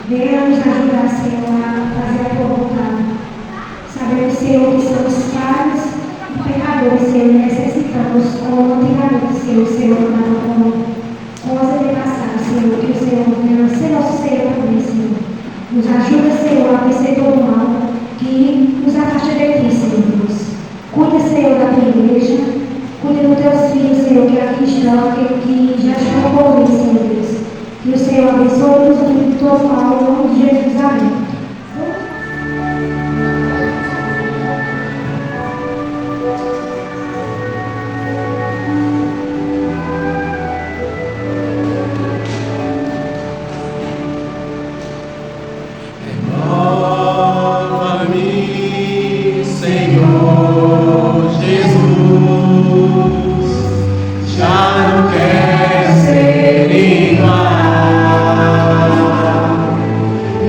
Venha nos ajudar, Senhor, a fazer a tua vontade. Sabemos, Senhor, que somos falhos e pecadores, Senhor, e necessitamos, como antigamente, Senhor, como as antepassadas, Senhor, que o Senhor venha ser nosso Senhor também, Senhor. Nos ajuda, Senhor, a vencer todo o mal que nos afasta de ti, Senhor Deus. Cuida, Senhor, da tua igreja. Cuida dos teus filhos, Senhor, que aqui estão, que já estão por mim, Senhor Deus. Que o Senhor abençoe e nos livre de todo mal, em nome de Jesus. Amém.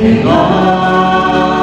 Renova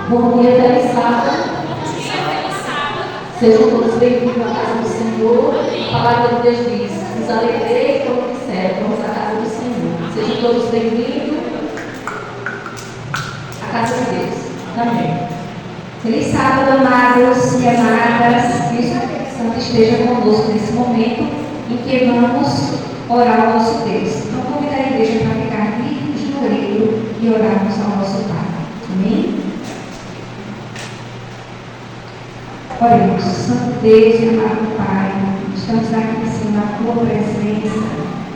Bom dia, feliz sábado. Sejam todos bem-vindos à casa do Senhor. A palavra de Deus diz: nos alegrei como disseram, vamos à casa do Senhor. Sejam todos bem-vindos à casa de Deus. Amém. Feliz sábado, amados e amadas. Que o Espírito Santo esteja conosco nesse momento em que vamos orar ao nosso Deus. Então, convido a igreja para ficar livres de joelho e orarmos ao nosso Pai. Amém? Oremos. Santo Deus e amado Pai, estamos aqui, Senhor, na Tua presença,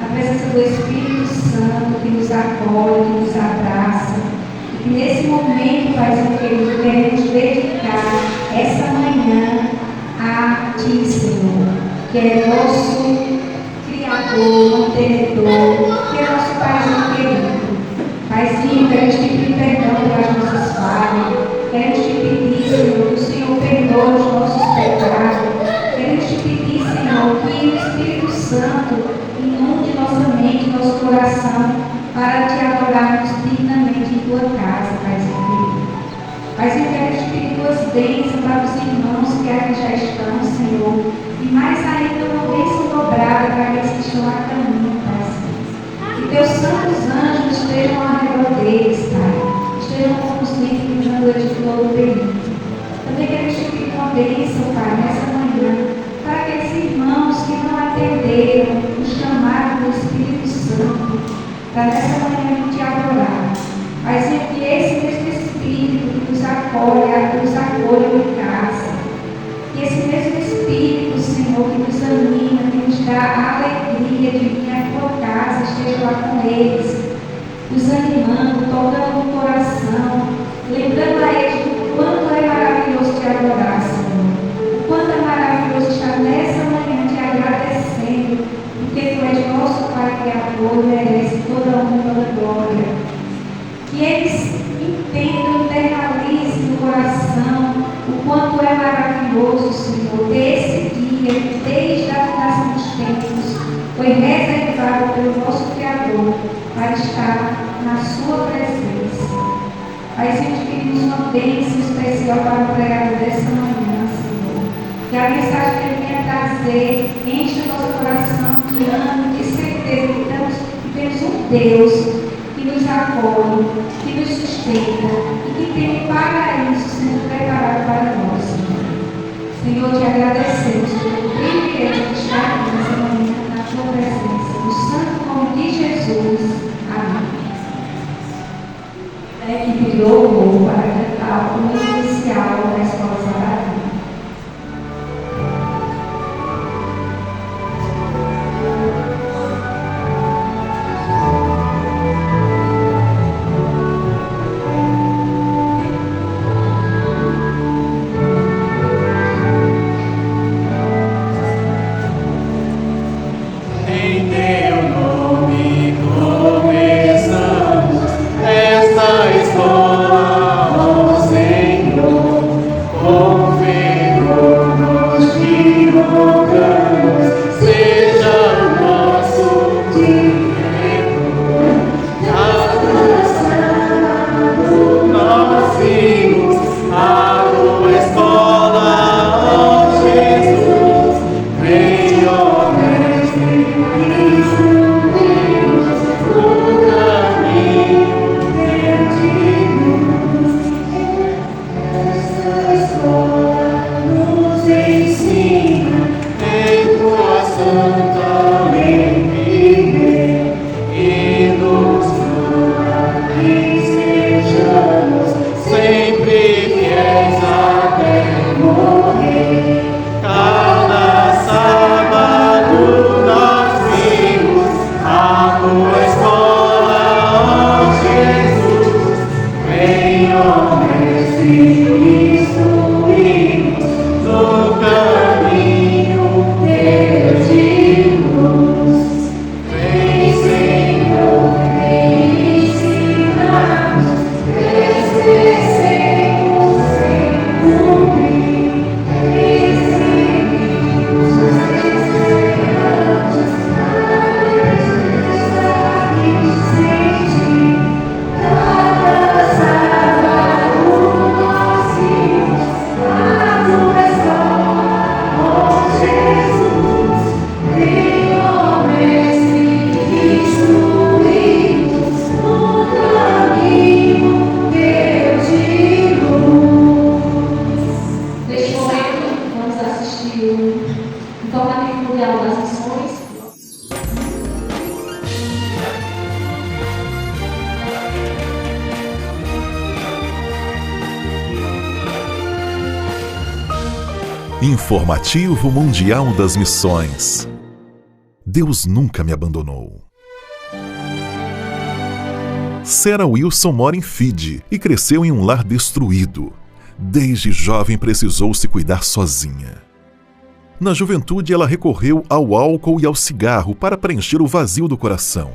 na presença do Espírito Santo que nos acolhe, que nos abraça. E que nesse momento, Pai, Senhor, queremos dedicar essa manhã a Ti, Senhor, que é nosso Criador, mantenedor, que é nosso Paizinho querido. Paizinho, queremos te pedir perdão pelas nossas falhas, queremos te pedir, Senhor, que o Senhor perdoe os nossos pecados, queremos te pedir, Senhor, que o Espírito Santo inunde nossa mente, nosso coração, para te adorarmos dignamente em tua casa, Paizinho querido. Paizinho, queremos te pedir tuas bênçãos para os irmãos que aqui já estão, Senhor, e mais ainda uma bênção dobrada para aqueles que estão a caminho, Paizinho. Que teus santos anjos estejam ao redor deles, Pai, estejam conduzindo e guiando eles de todo o período. Também queremos te pedir uma bênção, Pai, nessa manhã, para aqueles irmãos que não atenderam o chamado do Espírito Santo, para nessa manhã te adorar. Paizinho, que esse mesmo Espírito que nos acolhe em casa, que esse mesmo Espírito, Senhor, que nos anima, que nos dá a alegria de vir à tua casa, esteja lá com eles, nos animando, tocando o coração, lembrando a eles do quanto é maravilhoso te adorar, Senhor. O quanto é maravilhoso estar nessa manhã te agradecendo, porque tu és nosso Pai Criador e merece toda a honra e toda a glória. Que eles entendam, internalizem no coração o quanto é maravilhoso, Senhor, desse dia que desde a fundação dos tempos foi reservado pelo nosso Criador para estar na sua presença. Paizinho, te pedimos uma bênção especial para o pregador dessa manhã, Senhor. Que a mensagem que ele venha trazer enche o nosso coração de ânimo, de certeza que temos um Deus que nos acolhe, que nos sustenta e que tem para isso sendo preparado para nós, Senhor. Senhor, te agradecemos pelo privilégio de estar aqui nessa manhã na tua presença, no santo nome de Jesus. Amém. A equipe de louvor para cantar o hino inicial da Escola Sabatina. Informativo Mundial das Missões. Deus nunca me abandonou. Sarah Wilson mora em Fiji e cresceu em um lar destruído. Desde jovem precisou se cuidar sozinha. Na juventude, ela recorreu ao álcool e ao cigarro para preencher o vazio do coração.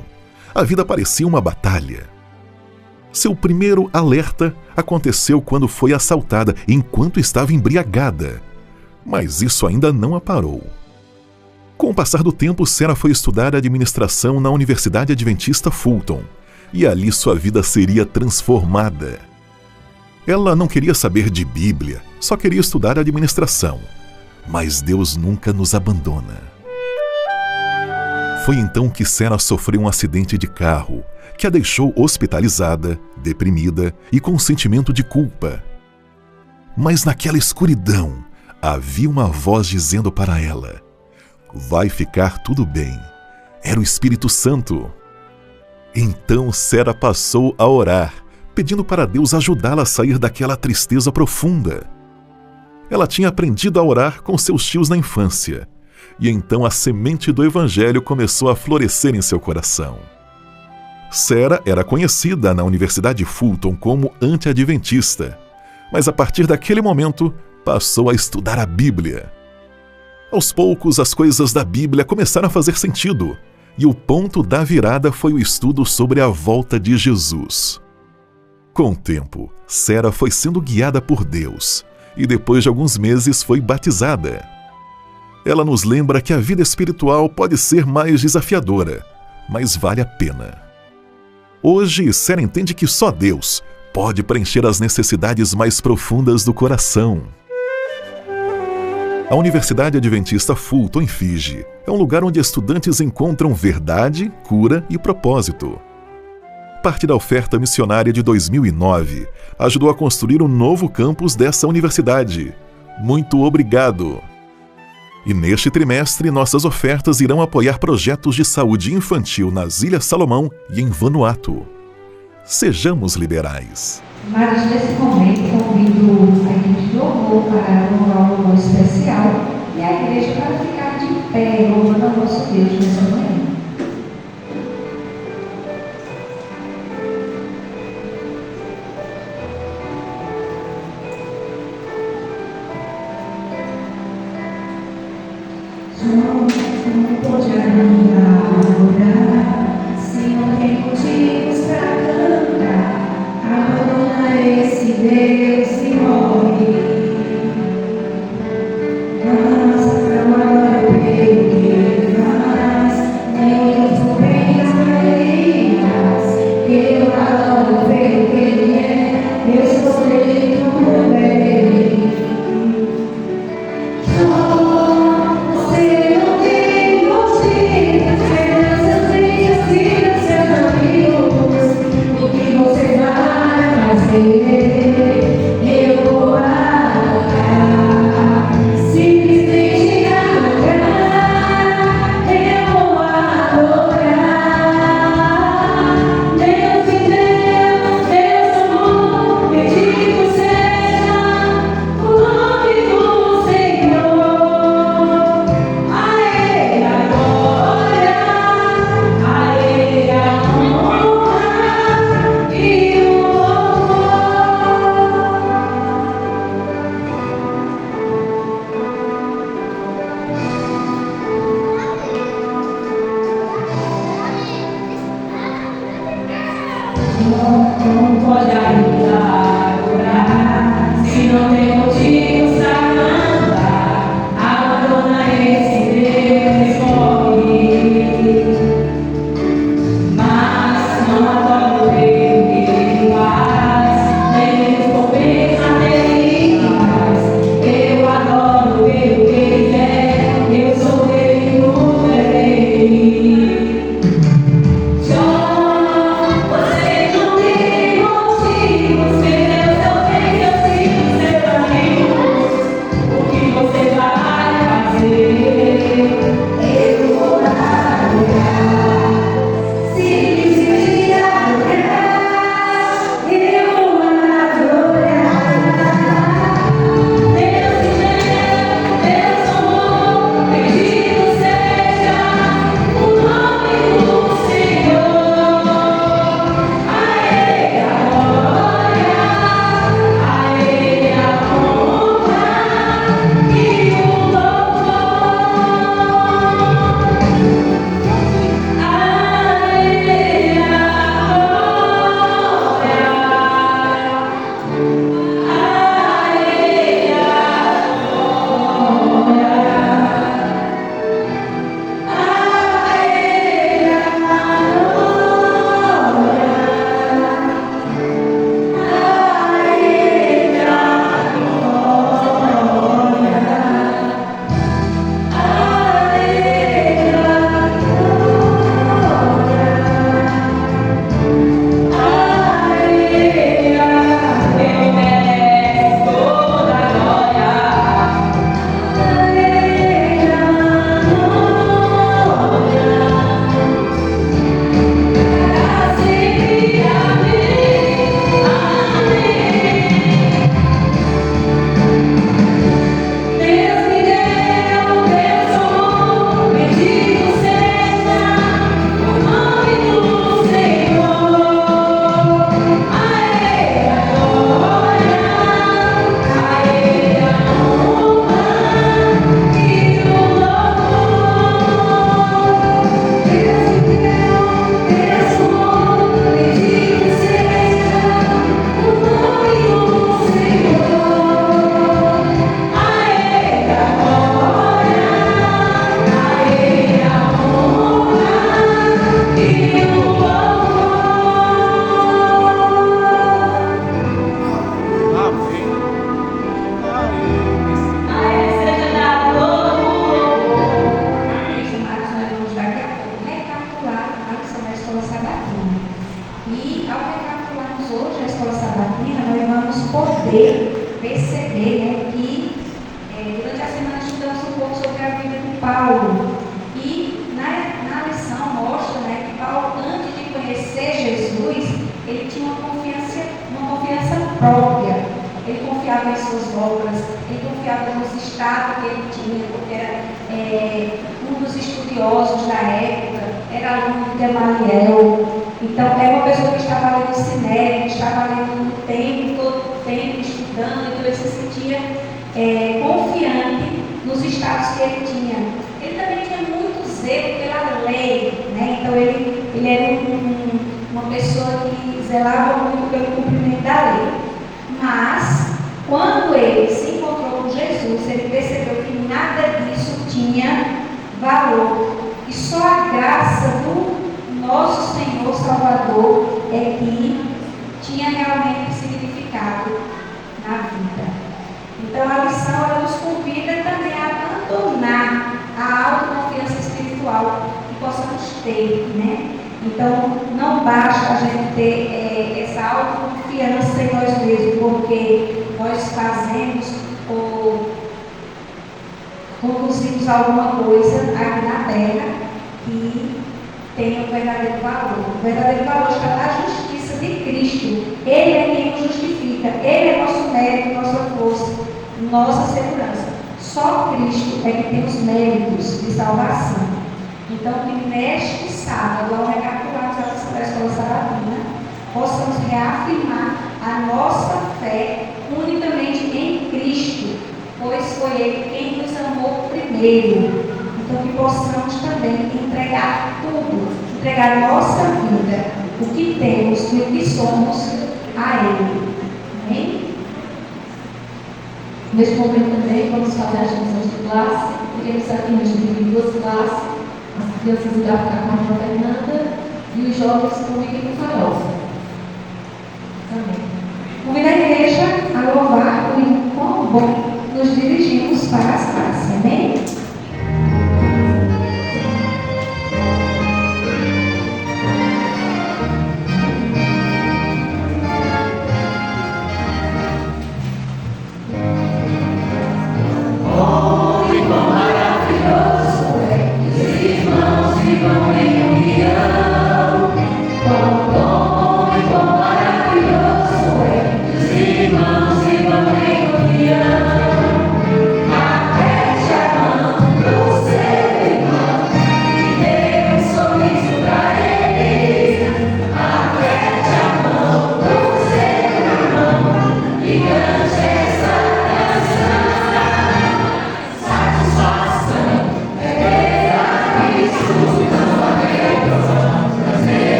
A vida parecia uma batalha. Seu primeiro alerta aconteceu quando foi assaltada enquanto estava embriagada. Mas isso ainda não a parou. Com o passar do tempo, Sarah foi estudar administração na Universidade Adventista Fulton, e ali sua vida seria transformada. Ela não queria saber de Bíblia, só queria estudar administração. Mas Deus nunca nos abandona. Foi então que Sarah sofreu um acidente de carro, que a deixou hospitalizada, deprimida e com um sentimento de culpa. Mas naquela escuridão, havia uma voz dizendo para ela: vai ficar tudo bem. Era o Espírito Santo. Então Sarah passou a orar, pedindo para Deus ajudá-la a sair daquela tristeza profunda. Ela tinha aprendido a orar com seus tios na infância, e então a semente do Evangelho começou a florescer em seu coração. Sarah era conhecida na Universidade Fulton como anti-adventista, mas a partir daquele momento passou a estudar a Bíblia. Aos poucos, as coisas da Bíblia começaram a fazer sentido, e o ponto da virada foi o estudo sobre a volta de Jesus. Com o tempo, Sarah foi sendo guiada por Deus, e depois de alguns meses foi batizada. Ela nos lembra que a vida espiritual pode ser mais desafiadora, mas vale a pena. Hoje, Sarah entende que só Deus pode preencher as necessidades mais profundas do coração. A Universidade Adventista Fulton, em Fiji, é um lugar onde estudantes encontram verdade, cura e propósito. Parte da oferta missionária de 2009 ajudou a construir um novo campus dessa universidade. Muito obrigado! E neste trimestre, nossas ofertas irão apoiar projetos de saúde infantil nas Ilhas Salomão e em Vanuatu. Sejamos liberais. Mas nesse momento convido a equipe de louvor para um louvor especial e a igreja para ficar de pé louvando ao nosso Deus nessa manhã. Não pode adorar, se não tem motivos para cantar, abandona esse Deus e morre. Mas não adora pelo que ele faz, nem os bens alegrias, eu adoro pelo que ele é, eu sou dele como bem. Você não tem motivo, esperança perceber, né, que durante a semana estudamos um pouco sobre a vida de Paulo. E na lição mostra, né, que Paulo, antes de conhecer Jesus, ele tinha uma confiança própria. Ele confiava em suas obras, ele confiava nos status que ele tinha, porque era um dos estudiosos da época, era aluno de Gamaliel. Então, era uma pessoa que estava ali no Sinédrio, que estava ali no templo, todo o tempo, estudando, então ele se sentia confiante nos status que ele tinha. Ele também tinha muito zelo pela lei, né? Então, ele era uma pessoa que zelava muito pelo cumprimento da lei. Mas, quando ele se encontrou com Jesus, ele percebeu que nada disso tinha valor. E só a graça do nosso Senhor Salvador é que tinha realmente significado na vida. Então, a lição ela nos convida também a abandonar a autoconfiança espiritual que possamos ter, né? Então, não basta a gente ter essa autoconfiança em nós mesmos, porque nós fazemos ou conduzimos alguma coisa aqui na terra que tem um verdadeiro valor. O verdadeiro valor está na justiça de Cristo. Ele é quem nos justifica. Ele é nosso mérito, nossa força, nossa segurança. Só Cristo é que tem os méritos de salvação. Então, que neste sábado, ao recapitularmos a lição da Escola Sabatina, possamos reafirmar a nossa fé unicamente em Cristo, pois foi Ele quem nos amou primeiro. Então, que possamos também entregar tudo, entregar a nossa vida, o que temos e o que somos a Ele. Amém? Neste momento também vamos fazer as lições de classe. Queremos aqui nos dividir em duas classes. As crianças irão ficar com a irmã Fernanda e os jovens comigo e com Farofa. Amém. Convido a igreja a louvar o quão bom nos dirigimos para as classes. Amém?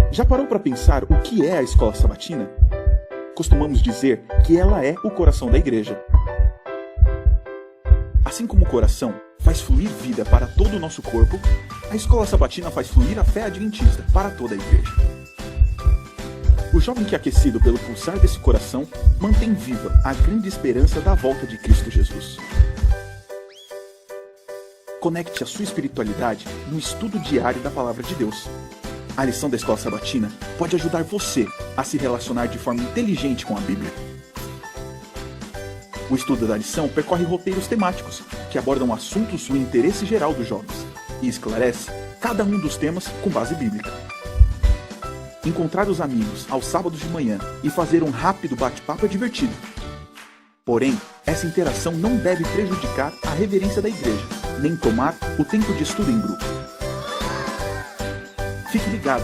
Já parou para pensar o que é a escola sabatina? Costumamos dizer que ela é o coração da igreja. Assim como o coração faz fluir vida para todo o nosso corpo, a escola sabatina faz fluir a fé adventista para toda a igreja. O jovem que é aquecido pelo pulsar desse coração mantém viva a grande esperança da volta de Cristo Jesus. Conecte a sua espiritualidade no estudo diário da Palavra de Deus. A lição da Escola Sabatina pode ajudar você a se relacionar de forma inteligente com a Bíblia. O estudo da lição percorre roteiros temáticos que abordam assuntos do interesse geral dos jovens e esclarece cada um dos temas com base bíblica. Encontrar os amigos aos sábados de manhã e fazer um rápido bate-papo é divertido. Porém, essa interação não deve prejudicar a reverência da igreja, nem tomar o tempo de estudo em grupo. Fique ligado,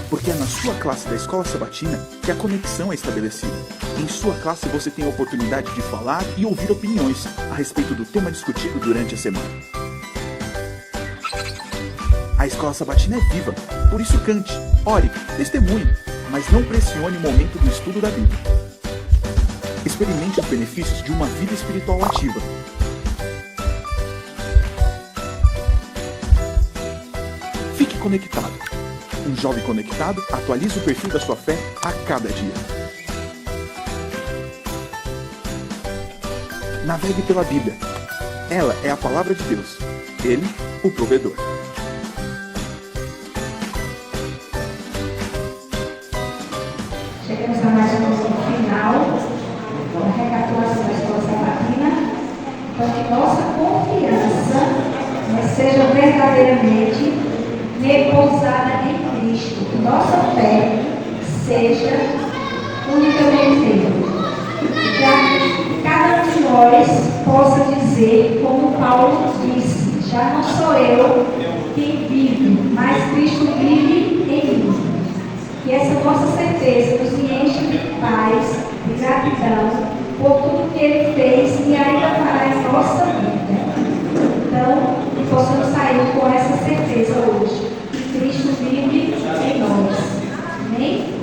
porque é na sua classe da Escola Sabatina que a conexão é estabelecida. Em sua classe você tem a oportunidade de falar e ouvir opiniões a respeito do tema discutido durante a semana. A Escola Sabatina é viva, por isso cante, ore, testemunhe, mas não pressione o momento do estudo da Bíblia. Experimente os benefícios de uma vida espiritual ativa. Fique conectado. Um jovem conectado atualiza o perfil da sua fé a cada dia. Navegue pela Bíblia. Ela é a palavra de Deus. Ele, o provedor. Chegamos a mais um final da recapitulação da escola sabatina. Então, que nossa confiança seja verdadeiramente repousada em Cristo. Que nossa fé seja unicamente nele. Que cada um de nós possa dizer, como Paulo disse: já não sou eu quem vive, mas Cristo vive em mim. Que essa nossa certeza nos enche de paz, de gratidão por tudo que Ele fez e ainda fará em nossa vida. Então, que possamos sair com essa certeza hoje, que Cristo vive em nós. Amém?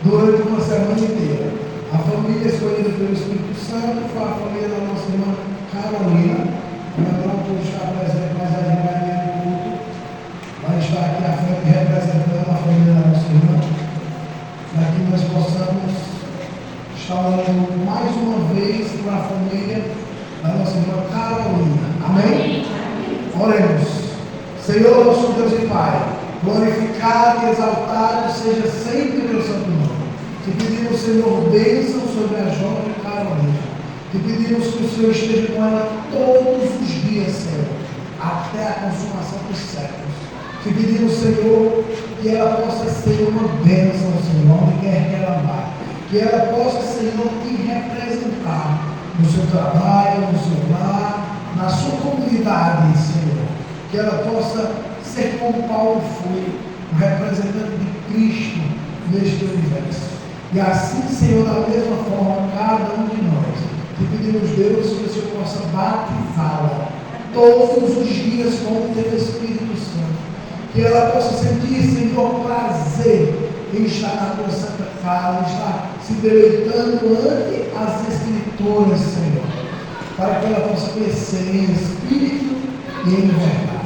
durante uma semana inteira. A família escolhida pelo Espírito Santo foi a família da nossa irmã Carolina. Ela não pôde estar presente, mas ela vai vir no culto. Vai estar aqui à frente representando a família da nossa irmã. para a família da nossa irmã Carolina. Amém? Oremos. Senhor, nosso Deus e Pai, glorificado e exaltado seja sempre o teu santo nome. Te pedimos, Senhor, bênção sobre a jovem Carolina. Te pedimos que o Senhor esteja com ela todos os dias, Senhor, até a consumação dos séculos. Te pedimos, Senhor, que ela possa ser uma bênção, Senhor, onde quer que ela vá. Que ela possa, Senhor, te representar no seu trabalho, no seu lar, na sua comunidade, Senhor. Que ela possa ser como Paulo foi, o representante de Cristo neste universo. E assim, Senhor, da mesma forma, cada um de nós, te pedimos, Deus, que o Senhor possa batizá-la todos os dias com o teu Espírito Santo. Que ela possa sentir, Senhor, prazer em estar na tua santa casa, estar se deleitando ante as Escrituras, Senhor, para que ela possa crescer em espírito e em verdade.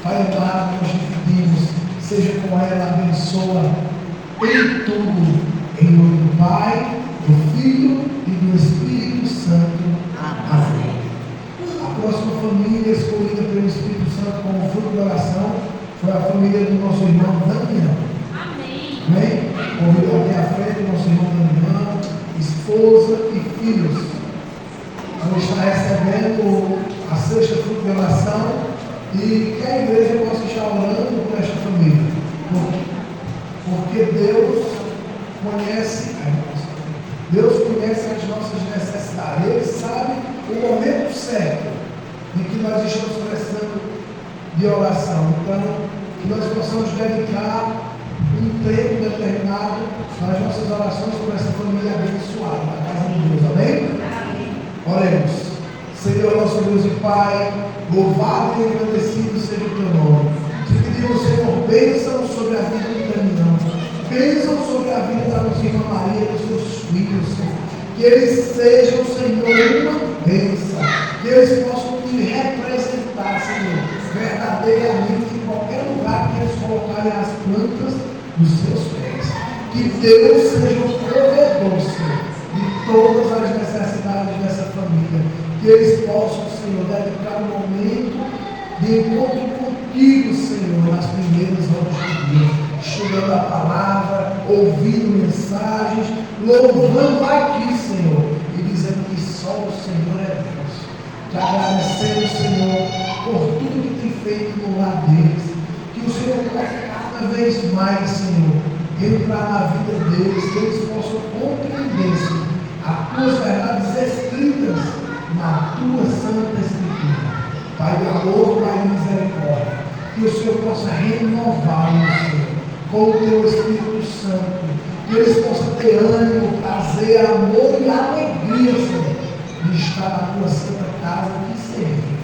Pai amado, nós te pedimos, seja com ela, abençoa em tudo, em nome do Pai, do Filho e do Espírito Santo. Amém. A próxima família escolhida pelo Espírito Santo como fruto de oração foi a família do nosso irmão Damião. Amém? Convido aqui à frente o nosso irmão Damião, esposa e filhos. Vamos estar recebendo a sexta fruto de oração e que a igreja possa estar orando por esta família. Porque Deus conhece as nossas necessidades. Ele sabe o momento certo em que nós estamos precisando de oração. Então, que nós possamos dedicar um tempo determinado nas nossas orações por essa família abençoada, na casa de Deus. Amém? Oremos. Senhor, nosso Deus e Pai, louvado e agradecido seja o teu nome. Te pedimos, Senhor, bênção sobre a vida do Damião, bênção sobre a vida da nossa irmã Maria e dos seus filhos, Senhor. Que eles sejam, Senhor, uma bênção, que eles possam te representar, Senhor, verdadeiramente em qualquer lugar que eles colocarem as plantas dos seus pés. Que Deus seja o provedor, Senhor, de todas as necessidades dessa família. Que eles possam, Senhor, dedicar um momento de encontro contigo, Senhor, nas primeiras horas do dia, estudando a palavra, ouvindo mensagens, louvando a Ti, Senhor, e dizendo que só o Senhor é Deus. Te agradecendo, Senhor, por tudo que tem feito no lar deles. Que o Senhor possa cada vez mais, Senhor, entrar na vida deles, que eles possam compreender, Senhor, as Tuas verdades escritas na Tua Santa Escritura. Pai do amor, Pai de misericórdia, que o Senhor possa renová-los, Senhor, com o Teu Espírito Santo, que eles possam ter ânimo, prazer, amor e alegria, Senhor, de estar na Tua Santa Casa e servir.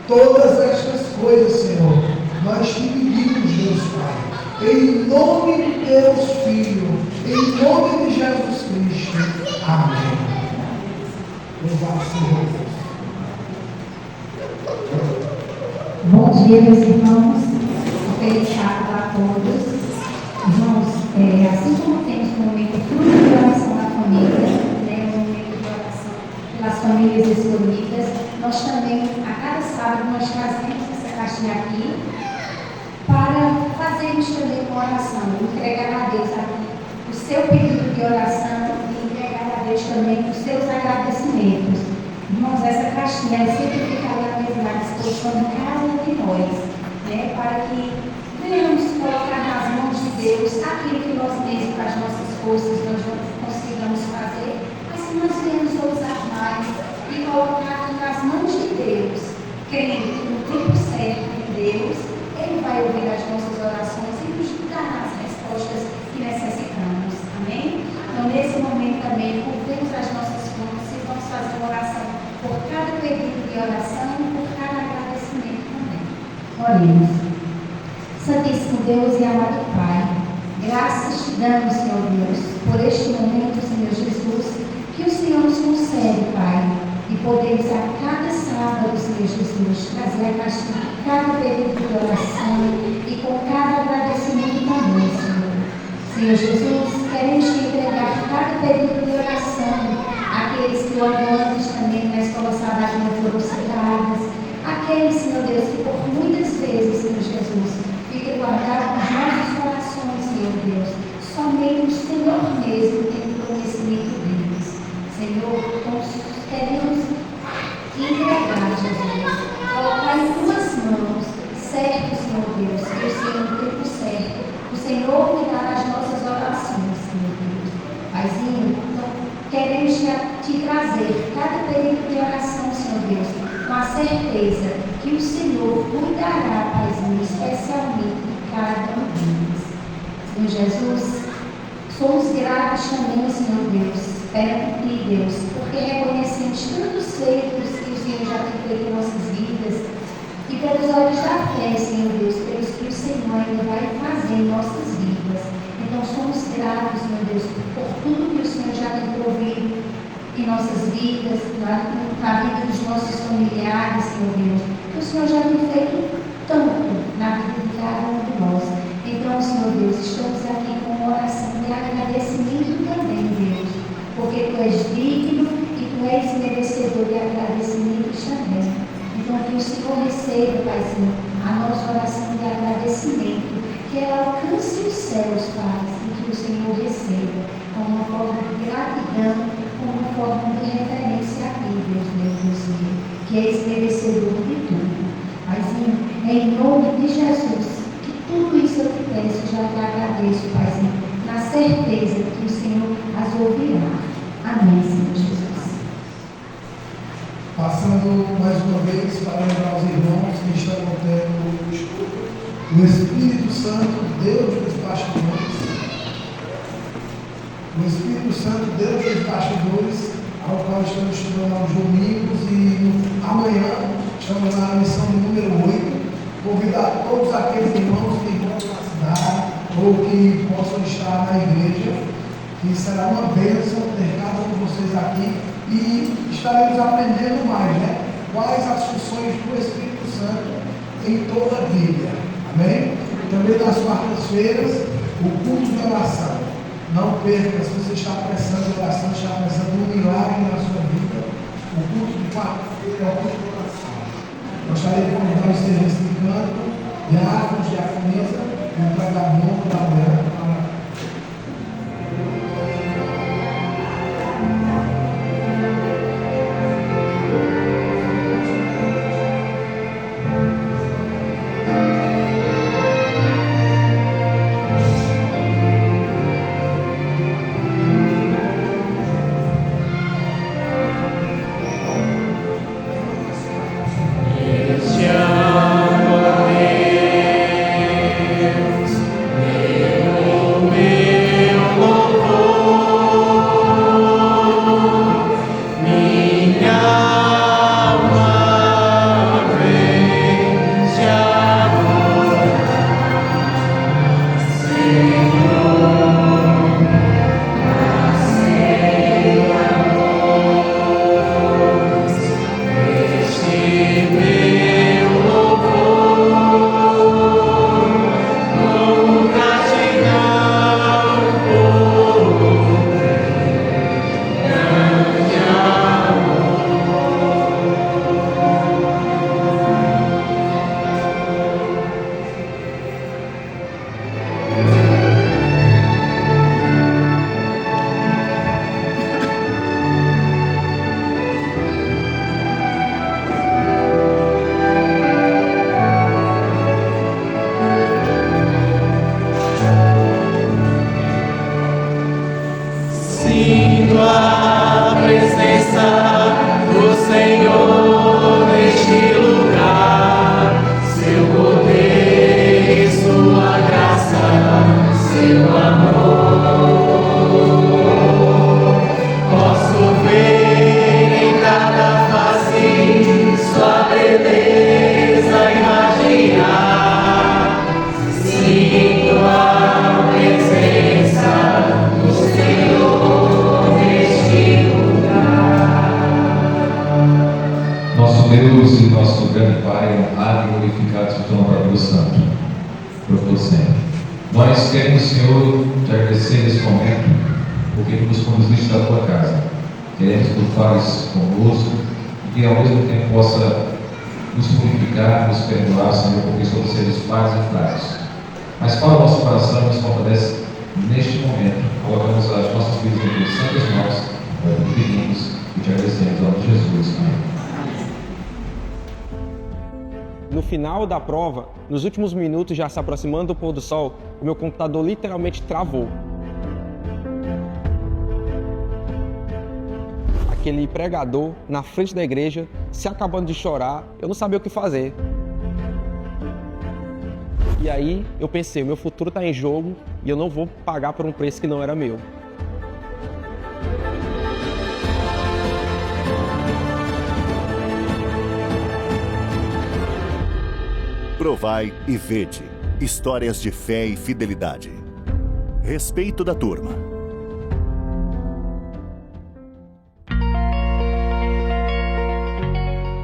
Todas estas coisas, Senhor, nós te pedimos, Deus Pai, em nome de Deus Filho, em nome de Jesus Cristo. Amém. Louvado seja Deus. Bom dia, meus irmãos. Feliz sábado a todos. Irmãos, assim como temos um momento fruto de oração na família, um momento de oração pelas famílias escolhidas, nós também, a cada sábado, nós trazemos essa caixinha aqui para fazermos também uma oração, entregar a Deus aqui o seu pedido de oração e entregar a Deus também os seus agradecimentos. Irmãos, essa caixinha sempre ficará mesmo à disposição de cada um de nós, para que venhamos colocar nas mãos de Deus aquilo que nós mesmos, com as nossas forças, nós não consigamos fazer, mas que nós venhamos ousar mais e colocar nas mãos de Deus, crendo que no tempo certo de Deus, Ele vai ouvir as nossas orações e nos dar as respostas que necessitamos. Amém? Então, nesse momento também, curvemos as nossas mãos e vamos fazer uma oração por cada pedido de oração e por cada agradecimento também. Oremos. Santíssimo Deus e amado Pai, graças te damos, Senhor Deus, por este momento, Senhor Jesus, que o Senhor nos concede, Pai, e podemos a cada sábado, Senhor Jesus, trazer a caixinha de cada pedido de oração e com cada agradecimento também, Senhor. Senhor Jesus, queremos te entregar cada pedido de oração àqueles aqueles que logo antes também na escola sabática não foram citadas, aqueles, Senhor Deus, que por muitas vezes, Senhor Jesus, fica guardado nos nossos corações, Senhor Deus, somente o Senhor mesmo tem conhecimento deles. Senhor, nós queremos entregar, Jesus, colocar em tuas mãos, certo, Senhor Deus, que o Senhor no tempo certo, o Senhor ouvirá as nossas orações, Senhor Deus. Paizinho, então, queremos te trazer cada período de oração, Senhor Deus, com a certeza que o Senhor cuidará, Paizinho, especialmente de cada um deles. Senhor Jesus, somos gratos também, Senhor Deus, perante ti, Deus, porque reconhecemos tantos feitos que o Senhor já tem feito em nossas vidas e pelos olhos da fé, Senhor Deus, pelos que o Senhor ainda vai fazer em nossas vidas. Então somos gratos, meu Deus, por tudo que o Senhor já tem provido em nossas vidas, na vida dos nossos familiares, Senhor Deus, que o Senhor já tem feito tanto na vida de cada um de nós. Então, Senhor Deus, estamos aqui com uma oração de agradecimento também, Deus, porque Tu és digno e Tu és merecedor de agradecimentos também. Então, que o Senhor receba, Paizinho, a nossa oração de agradecimento, que ela alcance os céus, Pai, e que o Senhor receba como uma forma de gratidão, como uma forma de referência a Ti, Deus meu Senhor, que és merecedor de tudo. Paizinho, em nome de Jesus, que tudo isso eu te peço, já te agradeço, Paizinho, na certeza que o Senhor as ouvirá. Amém, Senhor Jesus. Passando mais uma vez para lembrar os irmãos que estão contendo o estudo, o Espírito Santo, Deus dos bastidores, o Espírito Santo, Deus dos bastidores, ao qual estamos estudando aos domingos e amanhã estamos na lição número 8. Convidar todos aqueles irmãos que encontram na cidade ou que possam estar na igreja, que será uma bênção ter cada um de vocês aqui e estaremos aprendendo mais, né? Quais as funções do Espírito Santo em toda a Bíblia. Amém? Também nas quartas-feiras, o culto de oração. Não perca, se você está apressando a oração, está apressando um milagre na sua vida, o culto de quarta-feira é o culto de oração. Gostaria de convidar os serviços de canto, diáconos, diaconisa, e o pregador da mulher para Deus e nosso grande Pai, honrado e glorificado seja o teu nome para Deus Santo, por todo sempre. Nós queremos, Senhor, te agradecer nesse momento, porque nos conduziste da tua casa. queremos que tu fales conosco e que ao mesmo tempo possa nos purificar, nos perdoar, Senhor, porque somos seres falhos e fracos. Mas fala o nosso coração e nos fortalece neste momento. Colocamos as nossas vidas em tuas santas mãos, pedimos e te agradecemos, em nome de Jesus. Amém. No final da prova, nos últimos minutos, já se aproximando do pôr do sol, o meu computador literalmente travou. Aquele pregador na frente da igreja, se acabando de chorar, eu não sabia o que fazer. E aí eu pensei, meu futuro está em jogo e eu não vou pagar por um preço que não era meu. Provai e vede. Histórias de fé e fidelidade. Respeito da turma.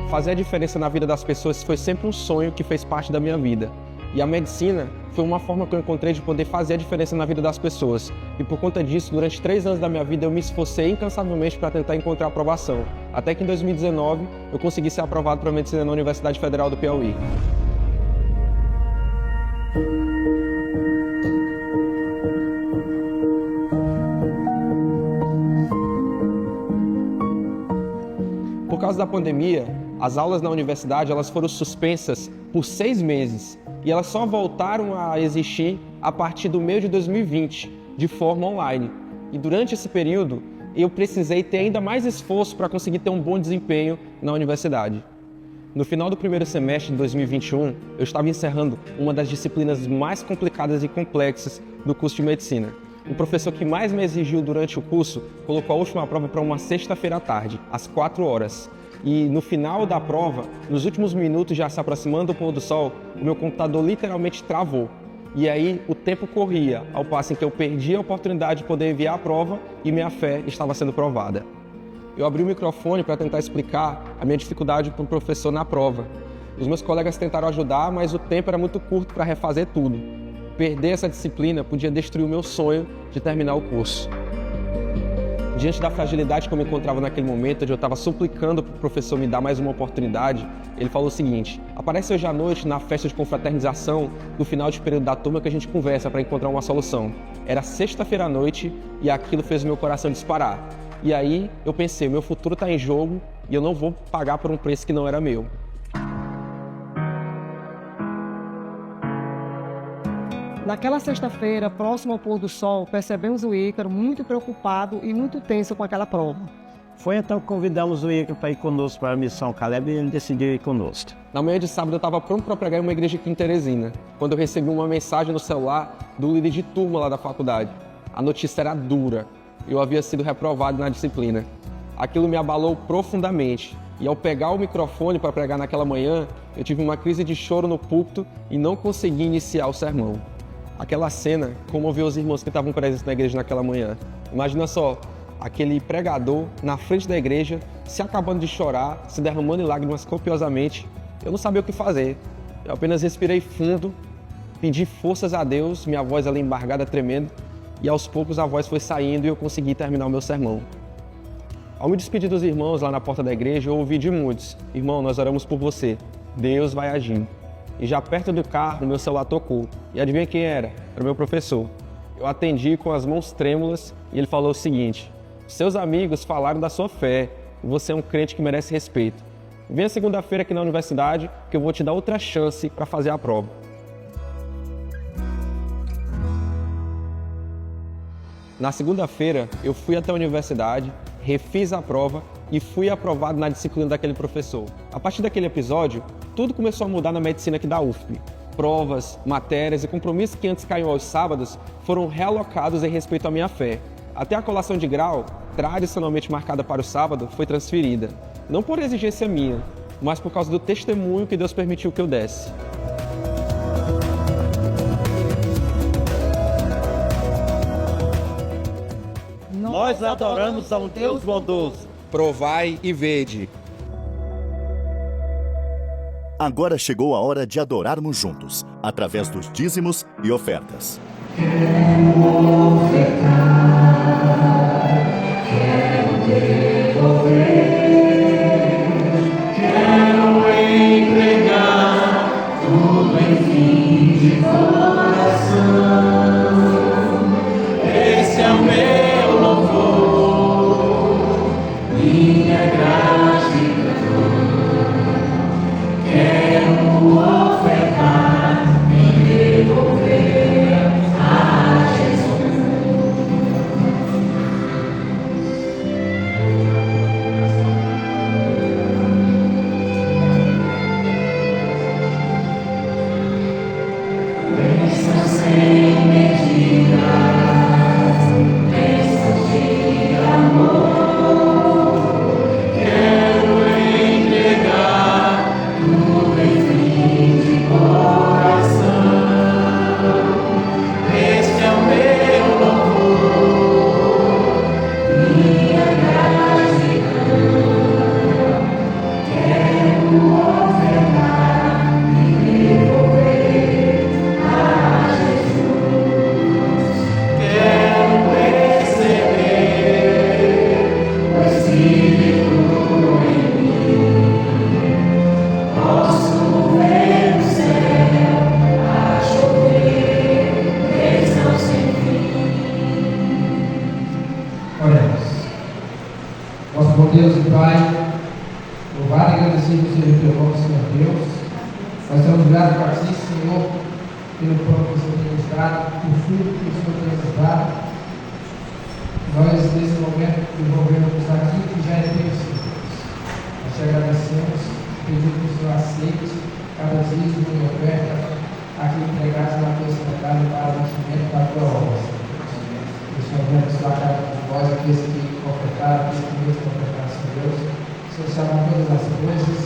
Fazer a diferença na vida das pessoas foi sempre um sonho que fez parte da minha vida. E a medicina foi uma forma que eu encontrei de poder fazer a diferença na vida das pessoas. E por conta disso, durante 3 anos da minha vida, eu me esforcei incansavelmente para tentar encontrar aprovação. Até que em 2019, eu consegui ser aprovado para medicina na Universidade Federal do Piauí. Por causa da pandemia, as aulas na universidade elas foram suspensas por 6 meses e elas só voltaram a existir a partir do meio de 2020, de forma online. E durante esse período, eu precisei ter ainda mais esforço para conseguir ter um bom desempenho na universidade. No final do primeiro semestre de 2021, eu estava encerrando uma das disciplinas mais complicadas e complexas do curso de medicina. O professor que mais me exigiu durante o curso colocou a última prova para uma sexta-feira à tarde, às 4 horas. E no final da prova, nos últimos minutos, já se aproximando do pôr do sol, o meu computador literalmente travou. E aí o tempo corria, ao passo em que eu perdi a oportunidade de poder enviar a prova e minha fé estava sendo provada. Eu abri o microfone para tentar explicar a minha dificuldade para o professor na prova. Os meus colegas tentaram ajudar, mas o tempo era muito curto para refazer tudo. Perder essa disciplina podia destruir o meu sonho de terminar o curso. Diante da fragilidade que eu me encontrava naquele momento, onde eu estava suplicando para o professor me dar mais uma oportunidade, ele falou o seguinte: aparece hoje à noite na festa de confraternização do final de período da turma que a gente conversa para encontrar uma solução. Era sexta-feira à noite e aquilo fez o meu coração disparar. E aí eu pensei, meu futuro está em jogo e eu não vou pagar por um preço que não era meu. Naquela sexta-feira, próximo ao pôr do sol, percebemos o Ícaro muito preocupado e muito tenso com aquela prova. Foi então que convidamos o Ícaro para ir conosco para a missão Caleb e ele decidiu ir conosco. Na manhã de sábado eu estava pronto para pregar em uma igreja aqui em Teresina, quando eu recebi uma mensagem no celular do líder de turma lá da faculdade. A notícia era dura. Eu havia sido reprovado na disciplina. Aquilo me abalou profundamente. E ao pegar o microfone para pregar naquela manhã, eu tive uma crise de choro no púlpito e não consegui iniciar o sermão. Aquela cena comoveu os irmãos que estavam presentes na igreja naquela manhã. Imagina só, aquele pregador na frente da igreja, se acabando de chorar, se derramando em lágrimas copiosamente. Eu não sabia o que fazer. Eu apenas respirei fundo, pedi forças a Deus, minha voz ali embargada, tremendo, e aos poucos a voz foi saindo e eu consegui terminar o meu sermão. Ao me despedir dos irmãos lá na porta da igreja, eu ouvi de muitos: irmão, nós oramos por você, Deus vai agir. E já perto do carro, meu celular tocou. E adivinha quem era? Era o meu professor. Eu atendi com as mãos trêmulas e ele falou o seguinte: seus amigos falaram da sua fé, e você é um crente que merece respeito. Venha segunda-feira aqui na universidade que eu vou te dar outra chance para fazer a prova. Na segunda-feira, eu fui até a universidade, refiz a prova e fui aprovado na disciplina daquele professor. A partir daquele episódio, tudo começou a mudar na medicina aqui da UFP. Provas, matérias e compromissos que antes caíam aos sábados foram realocados em respeito à minha fé. Até a colação de grau, tradicionalmente marcada para o sábado, foi transferida. Não por exigência minha, mas por causa do testemunho que Deus permitiu que eu desse. Nós adoramos a um Deus bondoso. Provai e vede. Agora chegou a hora de adorarmos juntos, através dos dízimos e ofertas. Quero ofertar, quero ter. Deus e Pai, louvado e agradecido seja o teu nome, Senhor Deus. Nós estamos gratos a Ti, Senhor, pelo pão que o Senhor tem nos dado, pelo fruto que o Senhor tem nos dado. Nós, nesse momento, devolvemos aquilo que já é teu, Senhor. Nós te agradecemos, pedindo que o Senhor aceite cada dízimo e oferta, aquilo que entregaste na tua sanidade para o enchimento da tua obra, Senhor. O Senhor venha abençoar cada um de nós, aqueles que ofertaram, aqueles que mesmo ofertaram, Senhor Deus. O Senhor sabe todas as coisas.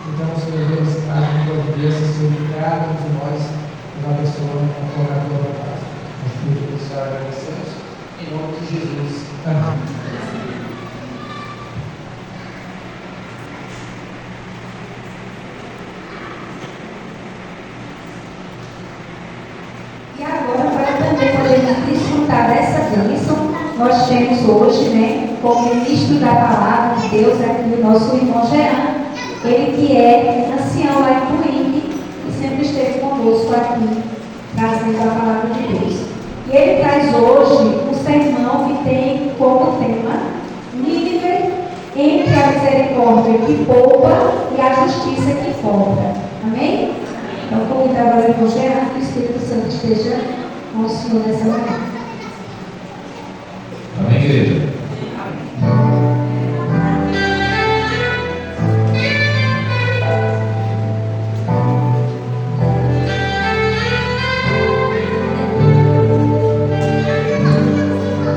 Então, Senhor Deus, a providência sobre cada um de nós, nos abençoando conforme a tua vontade. Nós pedimos e agradecemos. Em nome de Jesus. Amém. E agora, para também podermos desfrutar dessa bênção, nós temos hoje, né, como ministro da palavra de Deus, aqui o nosso irmão Jean, ele que é ancião lá em Coimbra e sempre esteve conosco aqui, trazendo a palavra de Deus. E ele traz hoje um sermão que tem como tema Nínive entre a misericórdia que poupa e a justiça que cobra. Amém? Então, convido agora o irmão Jean, que o Espírito Santo esteja com o Senhor nessa manhã. Amém, igreja?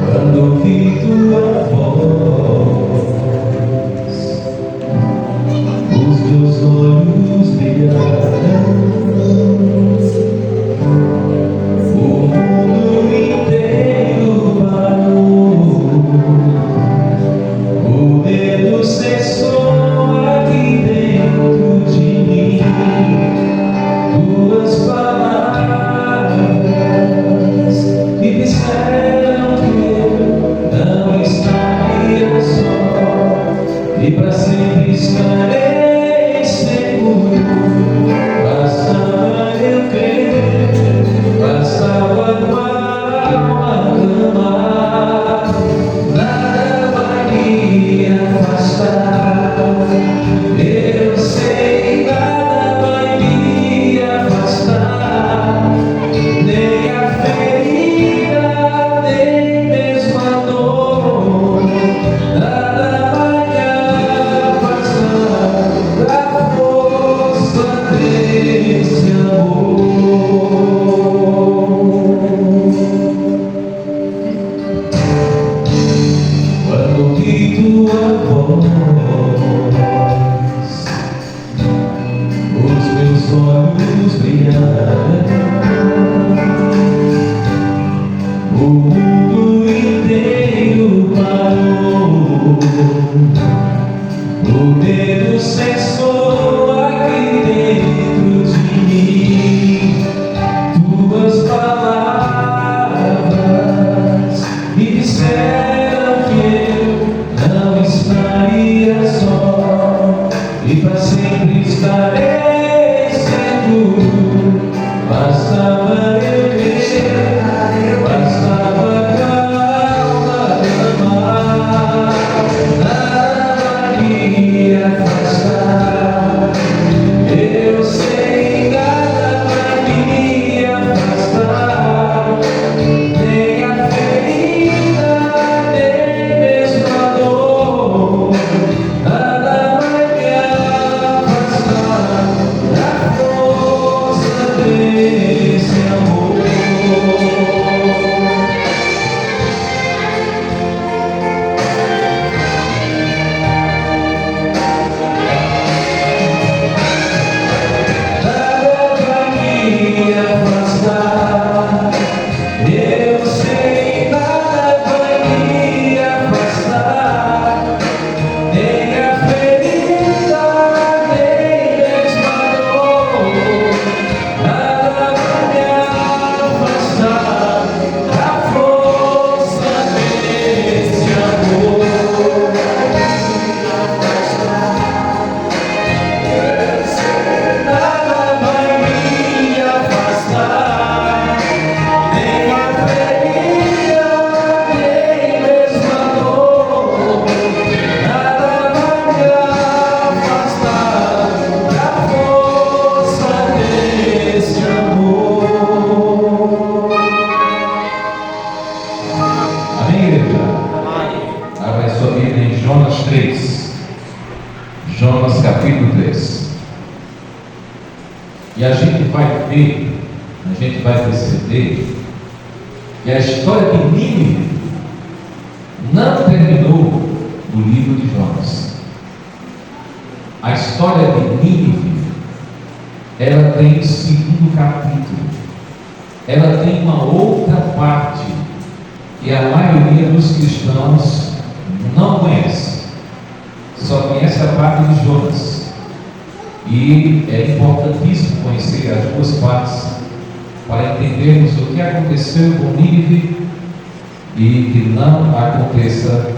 Quando vi tua voz, os meus olhos brilharam, o mundo inteiro parou, o medo cessou aqui dentro de mim, tuas palavras me disseram que não estaria só e para sempre estarei seguro. Bastava eu crer, bastava guardar uma cama, nada vai me afastar. Eu sei, nada vai me afastar, nem a ferida, nem mesmo a dor, nada vai me afastar da força desse amor. Quando ouvi tua voz, os meus olhos brilharam, o mundo inteiro parou, o medo cessou aqui dentro de mim, tuas palavras me disseram que eu não estaria só 3. Jonas capítulo 3. E a gente vai ver, a gente vai perceber que a história de Nínive não terminou no livro de Jonas. A história de Nínive, ela tem o segundo capítulo. Ela tem uma outra parte que a maioria dos cristãos não conhece. Só conhece a parte de Jonas. E é importantíssimo conhecer as duas partes para entendermos o que aconteceu com Nínive e que não aconteça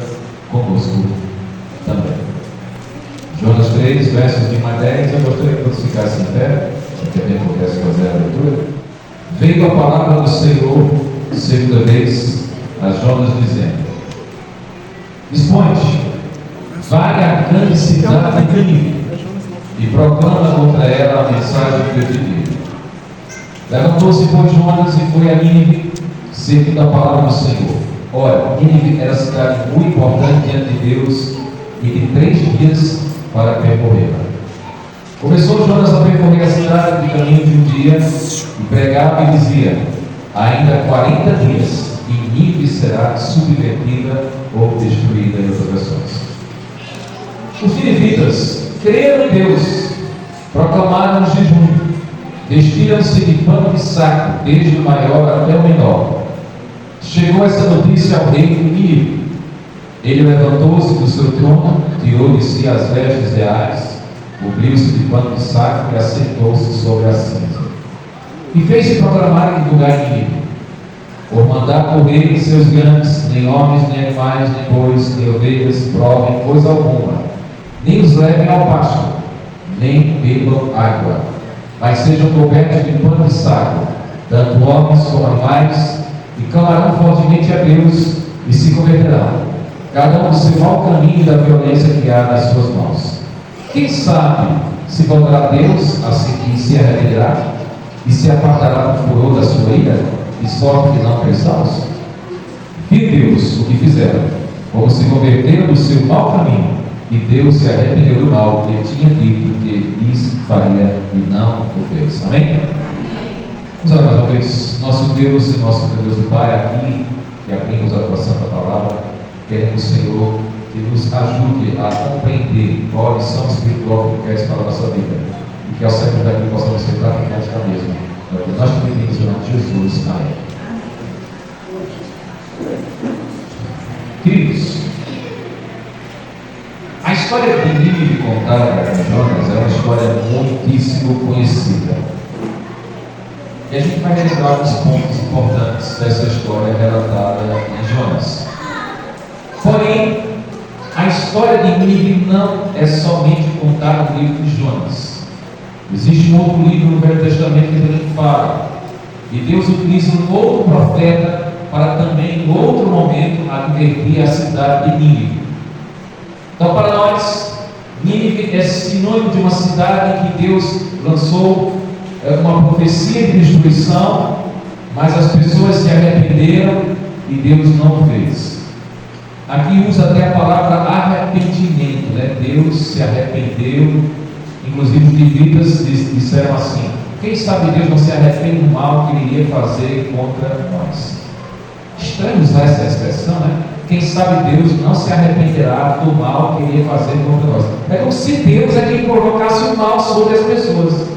conosco também. Jonas 3, versos de 1 a 10. Eu gostaria que todos ficassem em pé, para que também pudesse fazer a leitura. Veio a palavra do Senhor, segunda vez, a Jonas, dizendo: Dispõe-te, vai à grande cidade de Nínive e proclama contra ela a mensagem que eu te digo. Levantou-se, pois, Jonas e foi a Nínive, seguindo a palavra do Senhor. Ora, Nínive era cidade muito importante diante de Deus e de 3 dias para percorrê-la. Começou Jonas a percorrer a cidade de caminho de um dia e pregava e dizia: ainda 40 dias e Nínive será subvertida ou destruída, em outras versões. Os ninivitas creram em Deus, proclamaram o jejum, vestiram-se de pano de saco, desde o maior até o menor. Chegou essa notícia ao rei de Nínive. Ele levantou-se do seu trono, tirou de si as vestes reais, cobriu-se de pano de saco e assentou-se sobre a cinza. E fez-se proclamar em lugar de Nínive: por mandar correr seus grandes, nem homens, nem animais, nem bois, nem ovelhas, provem coisa alguma, nem os levem ao pasto, nem bebam água, mas sejam cobertos de pano de saco, tanto homens como animais, e clamarão fortemente a Deus, e se converterão, cada um do seu mau caminho e da violência que há nas suas mãos. Quem sabe se voltará Deus assim que se arrependerá, e se apartará do furor da sua ira, de sorte que não pereçamos? Viu Deus o que fizeram, como se converteram do seu mau caminho, e Deus se arrependeu do mal que ele tinha dito que lhes faria, e não o fez. Amém? Vamos orar mais uma vez. Nosso Deus e nosso Deus do Pai, aqui que abrimos a tua santa palavra, queremos, Senhor, que nos ajude a compreender qual a lição espiritual que queres para a nossa vida, e que ao sair daqui possamos ser praticantes da mesma. É o que nós te pedimos em nome de Jesus. Amém. Queridos, a história de Nínive contada por Jonas é uma história muitíssimo conhecida. E a gente vai relembrar alguns pontos importantes dessa história relatada em Jonas. Porém, a história de Nínive não é somente contada no livro de Jonas. Existe um outro livro no Velho Testamento que também fala. E Deus utiliza um outro profeta para também, em outro momento, advertir a cidade de Nínive. Então, para nós, Nínive é sinônimo de uma cidade que Deus lançou uma profecia de destruição, mas as pessoas se arrependeram e Deus não fez. Aqui usa até a palavra arrependimento, né? Deus se arrependeu. Inclusive os levitas disseram assim: quem sabe Deus não se arrepende do mal que ele iria fazer contra nós. Estranho usar essa expressão, né? Quem sabe Deus não se arrependerá do mal que ele ia fazer contra nós. É como se Deus é quem provocasse o mal sobre as pessoas.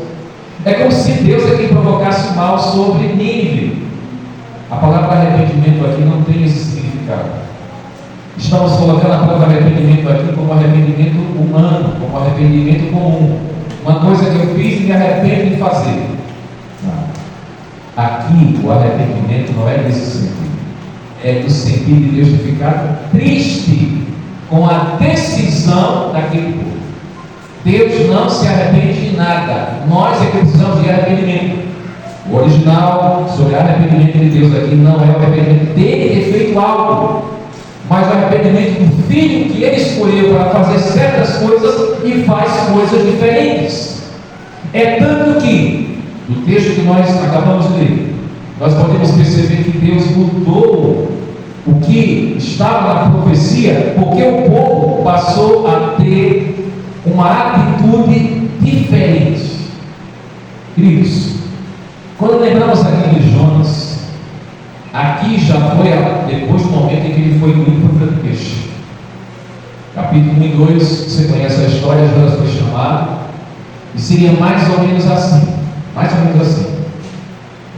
É como se Deus é quem provocasse o mal sobre Nínive. A palavra arrependimento aqui não tem esse significado. Estamos colocando a palavra arrependimento aqui como arrependimento humano, como arrependimento comum. Uma coisa que eu fiz e me arrependo de fazer. Não. Aqui o arrependimento não é nesse sentido. É no sentido de Deus ficar triste com a decisão daquele povo. Deus não se arrepende de nada. Nós é que precisamos de arrependimento. O original sobre arrependimento de Deus aqui não é o arrependimento dele ter feito algo, mas o arrependimento do filho que ele escolheu para fazer certas coisas e faz coisas diferentes. É tanto que, no texto que nós acabamos de ler, nós podemos perceber que Deus mudou o que estava na profecia, porque o povo passou a ter uma atitude diferente. Queridos, quando lembramos aqui de Jonas, aqui já foi depois do momento em que ele foi engolido por um peixe. Capítulo 1 e 2, você conhece a história, Jonas foi chamado, e seria mais ou menos assim. Mais ou menos assim.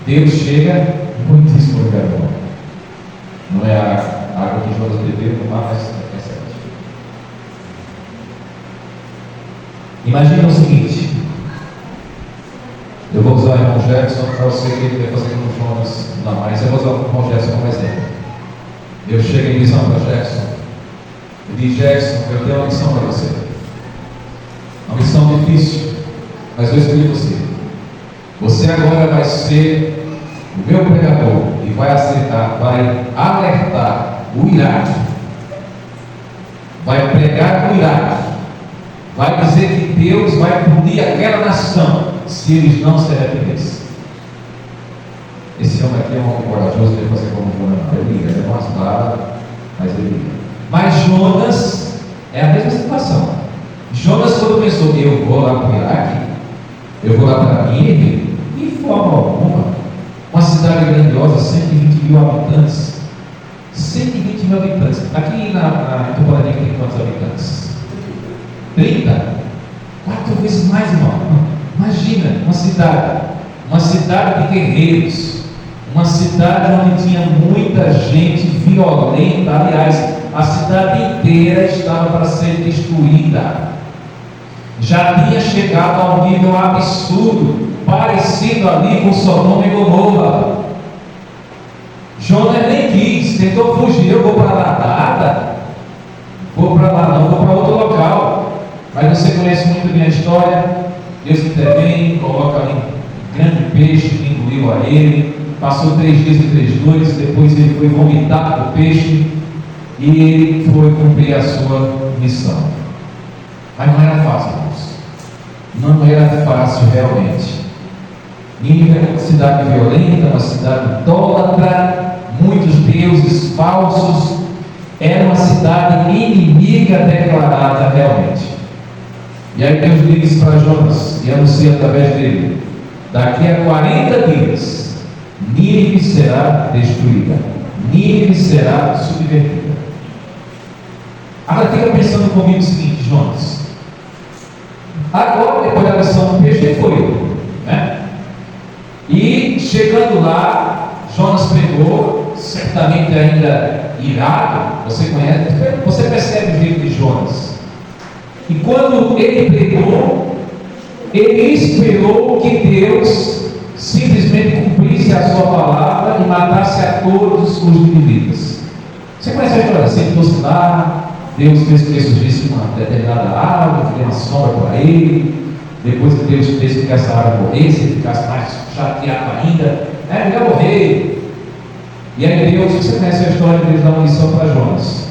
Deus chega, muitíssimo obrigado. Não é a água que Jonas bebeu no mar, mas é certo. Imagina o seguinte. Eu vou usar o irmão Jefferson para você que ele vai fazer com Jonas lá mais. Eu vou usar o irmão Jefferson como exemplo. Deus chega em missão para Jefferson. E diz: Jefferson, eu tenho uma missão para você. Uma missão difícil, mas eu escolhi você. Você agora vai ser o meu pregador e vai alertar o Iraque, vai pregar no Iraque, vai dizer que Deus vai punir aquela nação se eles não se arrependessem. Esse homem aqui é um homem corajoso, ele vai fazer como Jonas. Ele é uma espada, mas ele ia. Mas Jonas é a mesma situação. Jonas, quando pensou: eu vou lá para o Iraque, eu vou lá para Nínive, de forma alguma. Uma cidade grandiosa, 120 mil habitantes. 120 mil habitantes. Aqui na Tuparadinha tem quantos habitantes? 30? 4 vezes mais, irmão. Imagina, uma cidade de guerreiros, uma cidade onde tinha muita gente violenta. Aliás, a cidade inteira estava para ser destruída. Já tinha chegado a um nível absurdo, parecido ali com Sodoma e Gomorra. Jonas nem quis, tentou fugir. Eu vou para lá, nada. Vou para lá não, vou para outro local. Mas você conhece muito bem a história. Deus intervém, coloca ali um grande peixe que engoliu a ele. Passou 3 dias e 3 noites, depois ele foi vomitado do peixe e ele foi cumprir a sua missão. Mas não era fácil, irmãos. Não era fácil realmente. Nínive era uma cidade violenta, uma cidade idólatra, muitos deuses falsos. Era uma cidade inimiga declarada realmente. E aí Deus diz para Jonas, e anuncia através dele: daqui a 40 dias, Nínive será destruída, Nínive será subvertida. Agora fica pensando comigo o seguinte, Jonas. Agora, depois da missão do peixe, ele foi, né? E chegando lá, Jonas pregou, certamente ainda irado. Você conhece, você percebe o jeito de Jonas. E quando ele pregou, ele esperou que Deus simplesmente cumprisse a sua palavra e matasse a todos os inimigos. Você conhece a história? Sentou-se lá, Deus fez com que surgisse uma determinada árvore, que deu uma sombra para ele. Depois que Deus fez com que essa árvore morresse, ele ficasse mais chateado ainda. Ele vai morrer. E aí Deus, você conhece a história de Deus dá uma lição para Jonas.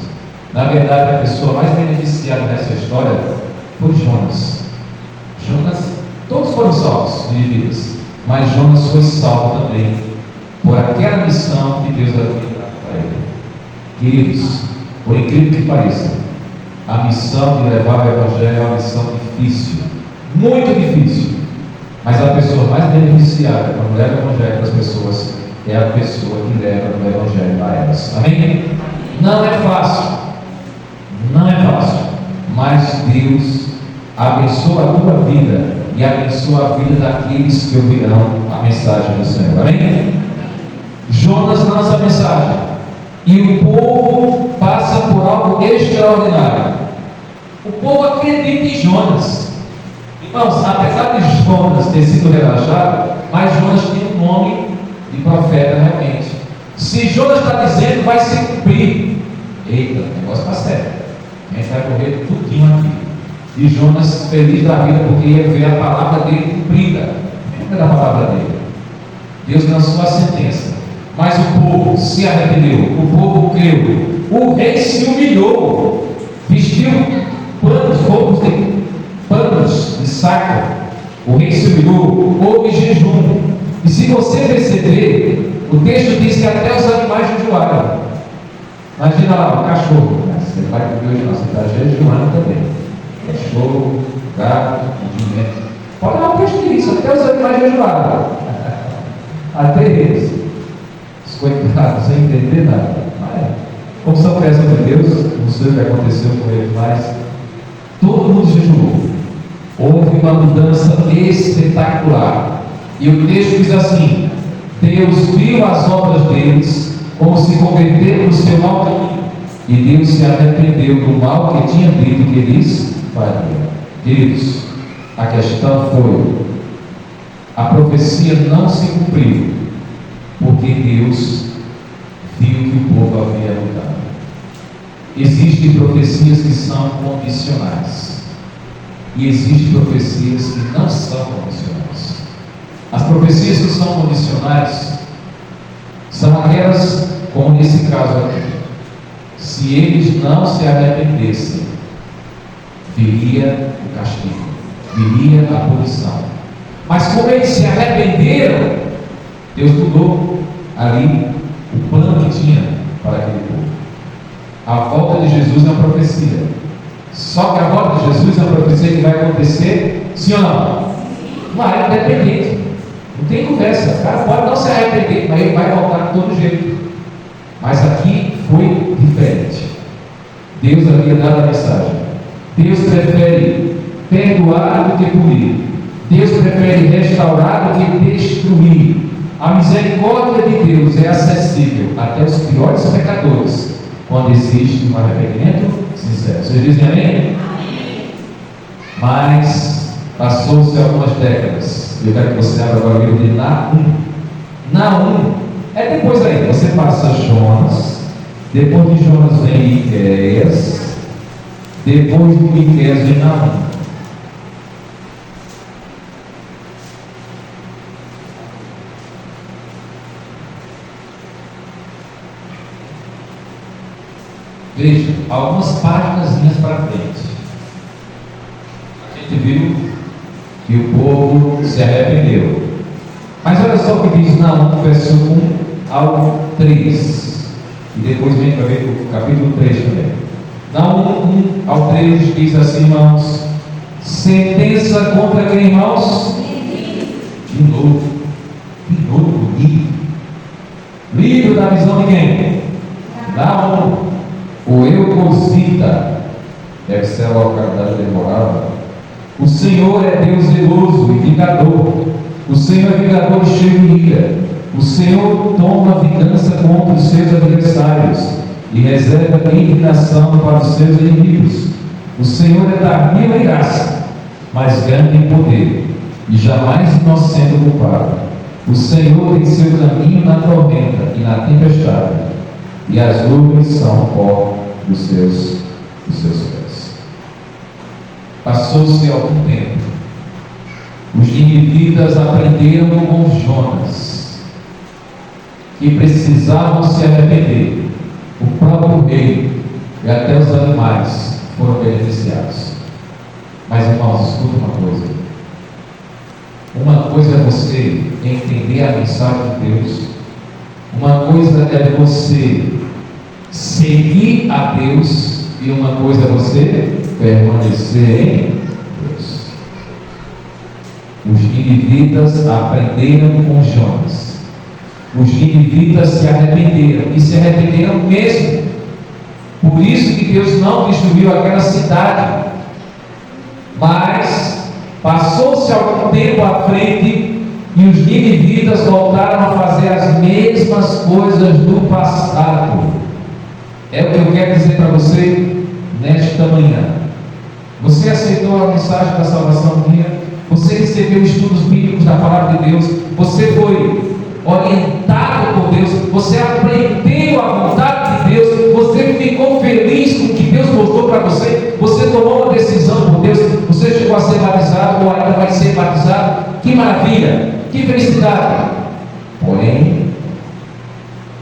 Na verdade, a pessoa mais beneficiada nessa história foi Jonas. Jonas, todos foram salvos de vidas, mas Jonas foi salvo também por aquela missão que Deus havia dado para ele. Queridos, por incrível que pareça, a missão de levar o Evangelho é uma missão difícil, muito difícil, mas a pessoa mais beneficiada quando leva o Evangelho para as pessoas é a pessoa que leva o Evangelho a elas. Amém? Não é fácil. Não é fácil, mas Deus abençoa a tua vida e abençoa a vida daqueles que ouvirão a mensagem do Senhor. Amém? Jonas lança a mensagem e o povo passa por algo extraordinário. O povo acredita em Jonas. Irmãos, apesar de Jonas ter sido relaxado, mas Jonas tem um nome de profeta realmente. Se Jonas está dizendo, vai se cumprir. Eita, o negócio está sério. A gente vai correr tudinho aqui. E Jonas feliz da vida porque ia ver a palavra dele cumprida. Lembra da palavra dele? Deus lançou a sentença. Mas o povo se arrependeu. O povo creu. O rei se humilhou. Vestiu panos de saco. O rei se humilhou. Houve jejum. E se você perceber, o texto diz que até os animais jejuaram. Imagina lá, o cachorro. Você vai comer hoje não, você está jejuando também. Cachorro, gato, jumento. Pode dar um peixe isso, até os animais jejuaram. Até eles. Os coitados, sem entender nada. Mas, como são criação de Deus, não sei o que aconteceu com eles, mas todo mundo jejuou. Houve uma mudança espetacular. E o texto diz assim: Deus viu as obras deles, como se converteram no seu mau caminho, e Deus se arrependeu do mal que tinha dito que eles fariam. Queridos, a questão foi: a profecia não se cumpriu, porque Deus viu que o povo havia mudado. Existem profecias que são condicionais, e existem profecias que não são condicionais. As profecias que são condicionais são aquelas, como nesse caso aqui: se eles não se arrependessem, viria o castigo, viria a punição. Mas como eles se arrependeram, Deus mudou ali o plano que tinha para aquele povo. A volta de Jesus é uma profecia. Só que a volta de Jesus é uma profecia que vai acontecer, sim ou não? Vai, independente. Não tem conversa. O cara pode não se arrepender, mas ele vai voltar de todo jeito. Mas aqui foi diferente. Deus havia dado a mensagem. Deus prefere perdoar do que punir. Deus prefere restaurar do que destruir. A misericórdia de Deus é acessível até os piores pecadores, quando existe um arrependimento sincero. Vocês dizem amém? Amém. Mas passou-se algumas décadas. Eu quero que você abra agora o livro de Naum. Naum é depois aí. Você passa Jonas. Depois de Jonas vem Miqueias. Depois de Miqueias vem Naum. Veja, algumas páginas para frente, a gente viu que o povo se arrependeu. Mas olha só o que diz Naum, verso 1 ao 3. E depois vem para ver o capítulo 3 também. Naum 1 ao 3 diz assim, irmãos: sentença contra quem, irmãos? De novo, bonito. Livro da visão de quem? Naum. O Eucosita, deve ser a localidade demorada. O Senhor é Deus zeloso e vingador. O Senhor é vingador e cheio de ira. O Senhor toma vingança contra os seus adversários e reserva indignação para os seus inimigos. O Senhor é tardio em graça, mas grande em poder, e jamais inocente ou culpado. O Senhor tem seu caminho na tormenta e na tempestade, e as nuvens são o pó dos seus pés. Passou-se algum tempo. Os ninivitas aprenderam com Jonas que precisavam se arrepender. O próprio rei e até os animais foram beneficiados. Mas, irmãos, escuta uma coisa. Uma coisa é você entender a mensagem de Deus. Uma coisa é você seguir a Deus, e uma coisa é você permanecer em Deus. Os ninivitas aprenderam com Jonas. Os ninivitas se arrependeram, e se arrependeram mesmo. Por isso que Deus não destruiu aquela cidade. Mas passou-se algum tempo à frente, e os ninivitas voltaram a fazer as mesmas coisas do passado. É o que eu quero dizer para você nesta manhã. Você aceitou a mensagem da salvação um dia? Você recebeu estudos bíblicos da palavra de Deus? Você foi orientado por Deus? Você aprendeu a vontade de Deus? Você ficou feliz com o que Deus mostrou para você? Você tomou uma decisão por Deus? Você chegou a ser batizado ou ainda vai ser batizado? Que maravilha! Que felicidade! Porém,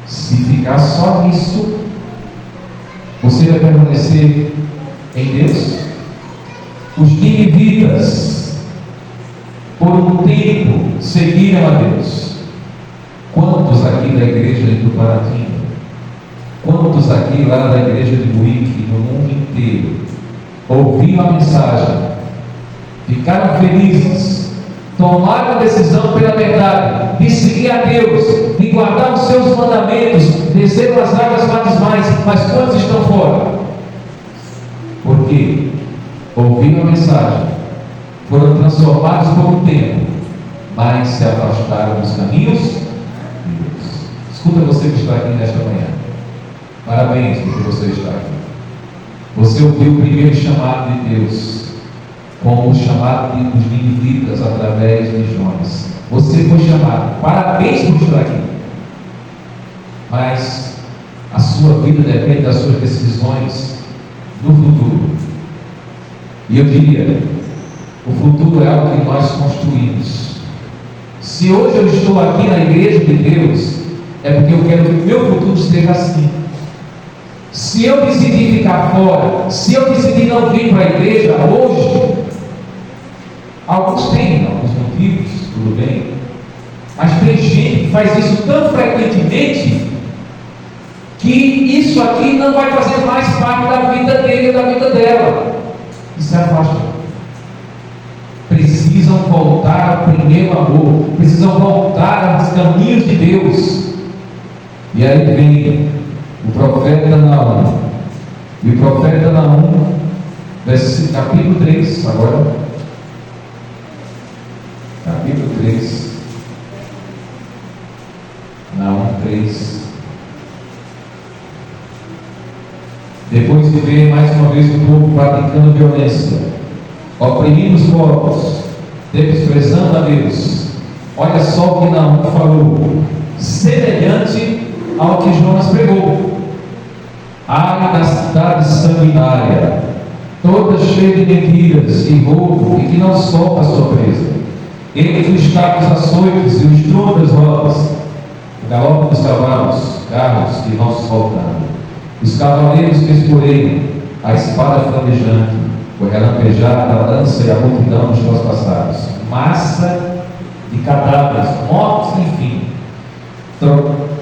se ficar só nisso, você vai permanecer em Deus? Os ninivitas, por um tempo, seguiram a Deus. Quantos aqui da igreja do Paraty Quantos aqui, lá da igreja de Buíque, no mundo inteiro, ouviram a mensagem, ficaram felizes, tomaram a decisão pela verdade, de seguir a Deus, de guardar os seus mandamentos, desceram as águas batismais, mas quantos estão fora? Por quê? Ouviram a mensagem, foram transformados por um tempo, mas se afastaram dos caminhos de Deus. Escuta você que está aqui nesta manhã. Parabéns porque você está aqui. Você ouviu o primeiro chamado de Deus, como o chamado dos ninivitas através de Jonas. Você foi chamado. Parabéns por estar aqui. Mas a sua vida depende das suas decisões no futuro. E eu diria, o futuro é algo que nós construímos. Se hoje eu estou aqui na igreja de Deus, é porque eu quero que o meu futuro esteja assim. Se eu decidir ficar fora, se eu decidir não vir para a igreja hoje, alguns têm alguns motivos, tudo bem, mas tem gente que faz isso tão frequentemente que isso aqui não vai fazer mais parte da vida dele ou da vida dela, e se afasta. Precisam voltar ao primeiro amor, precisam voltar aos caminhos de Deus. E aí vem o profeta Naum. E o profeta Naum, capítulo 3, agora. Capítulo 3. Naum 3. Depois de ver mais uma vez o povo praticando violência, oprimindo os povos, desprezando a Deus, olha só o que Naum falou, semelhante ao que Jonas pregou. Ai da cidade sanguinária, toda cheia de mentiras e roubo, e que não solta a sua presa. Entre os cabos açoites e os tronos das rodas, o galope dos cavalos, carros que vão se soltando. Os cavaleiros que escolheram a espada flamejante, foi relampejada a lança e a multidão dos transpassados. Massa de cadáveres, mortos, enfim.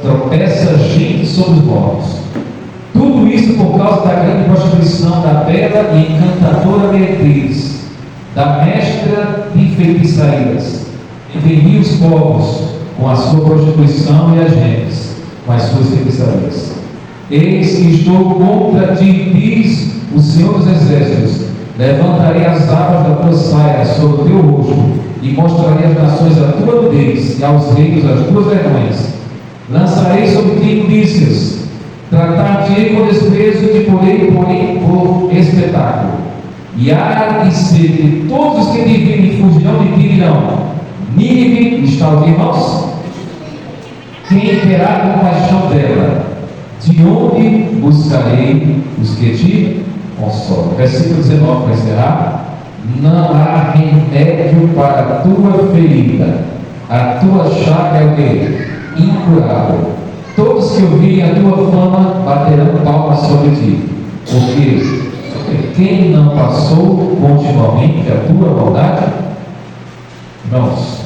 Tropeça gente sobre os mortos. Tudo isso por causa da grande prostituição da bela e encantadora Beatriz, da mestra de feitiçarias. Envenia os povos com a sua prostituição e as gentes com as suas feitiçarias. Eis que estou contra ti, diz o Senhor dos Exércitos. Levantarei as abas da tua saia sobre o teu rosto, e mostrarei às nações a tua nudez, e aos reinos as tuas vergonhas. Lançarei sobre ti indícias, tratar-te-ei com desprezo e te porém por espetáculo. E há de ser que todos os que te virem fugirão de ti dirão: Nínive está os irmãos? Quem terá compaixão dela? De onde buscarei os que te consolam? Versículo 19 para encerrar. Não há remédio para a tua ferida, a tua chaga é o quê? Incurável. Todos que ouvirem a tua fama baterão palmas sobre ti. Porque quem não passou continuamente a tua maldade? Irmãos,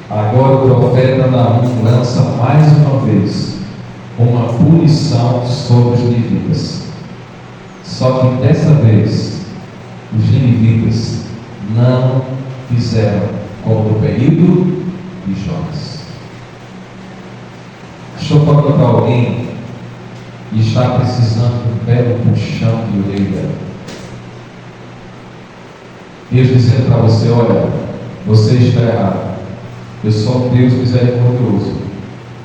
agora o profeta Naum lança mais uma vez uma punição sobre os ninivitas. Só que dessa vez os ninivitas não fizeram como no período de Jonas. Estou falando para alguém que está precisando de um belo puxão de orelha. Deus dizendo para você: olha, você está errado. Eu sou um Deus misericordioso,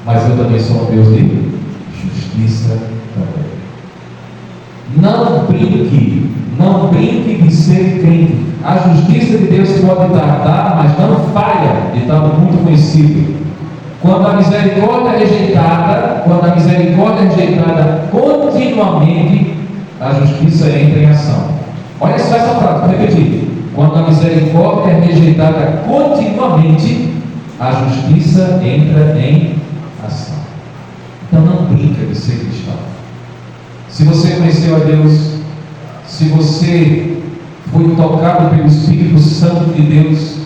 mas eu também sou um Deus de justiça também. Não brinque de ser crente. A justiça de Deus pode tardar, mas não falha, de tal muito conhecido. Quando a misericórdia é rejeitada, continuamente, a justiça entra em ação. Olha só essa frase, vou repetir. Quando a misericórdia é rejeitada continuamente, a justiça entra em ação. Então não brinca de ser cristão. Se você conheceu a Deus, se você foi tocado pelo Espírito Santo de Deus,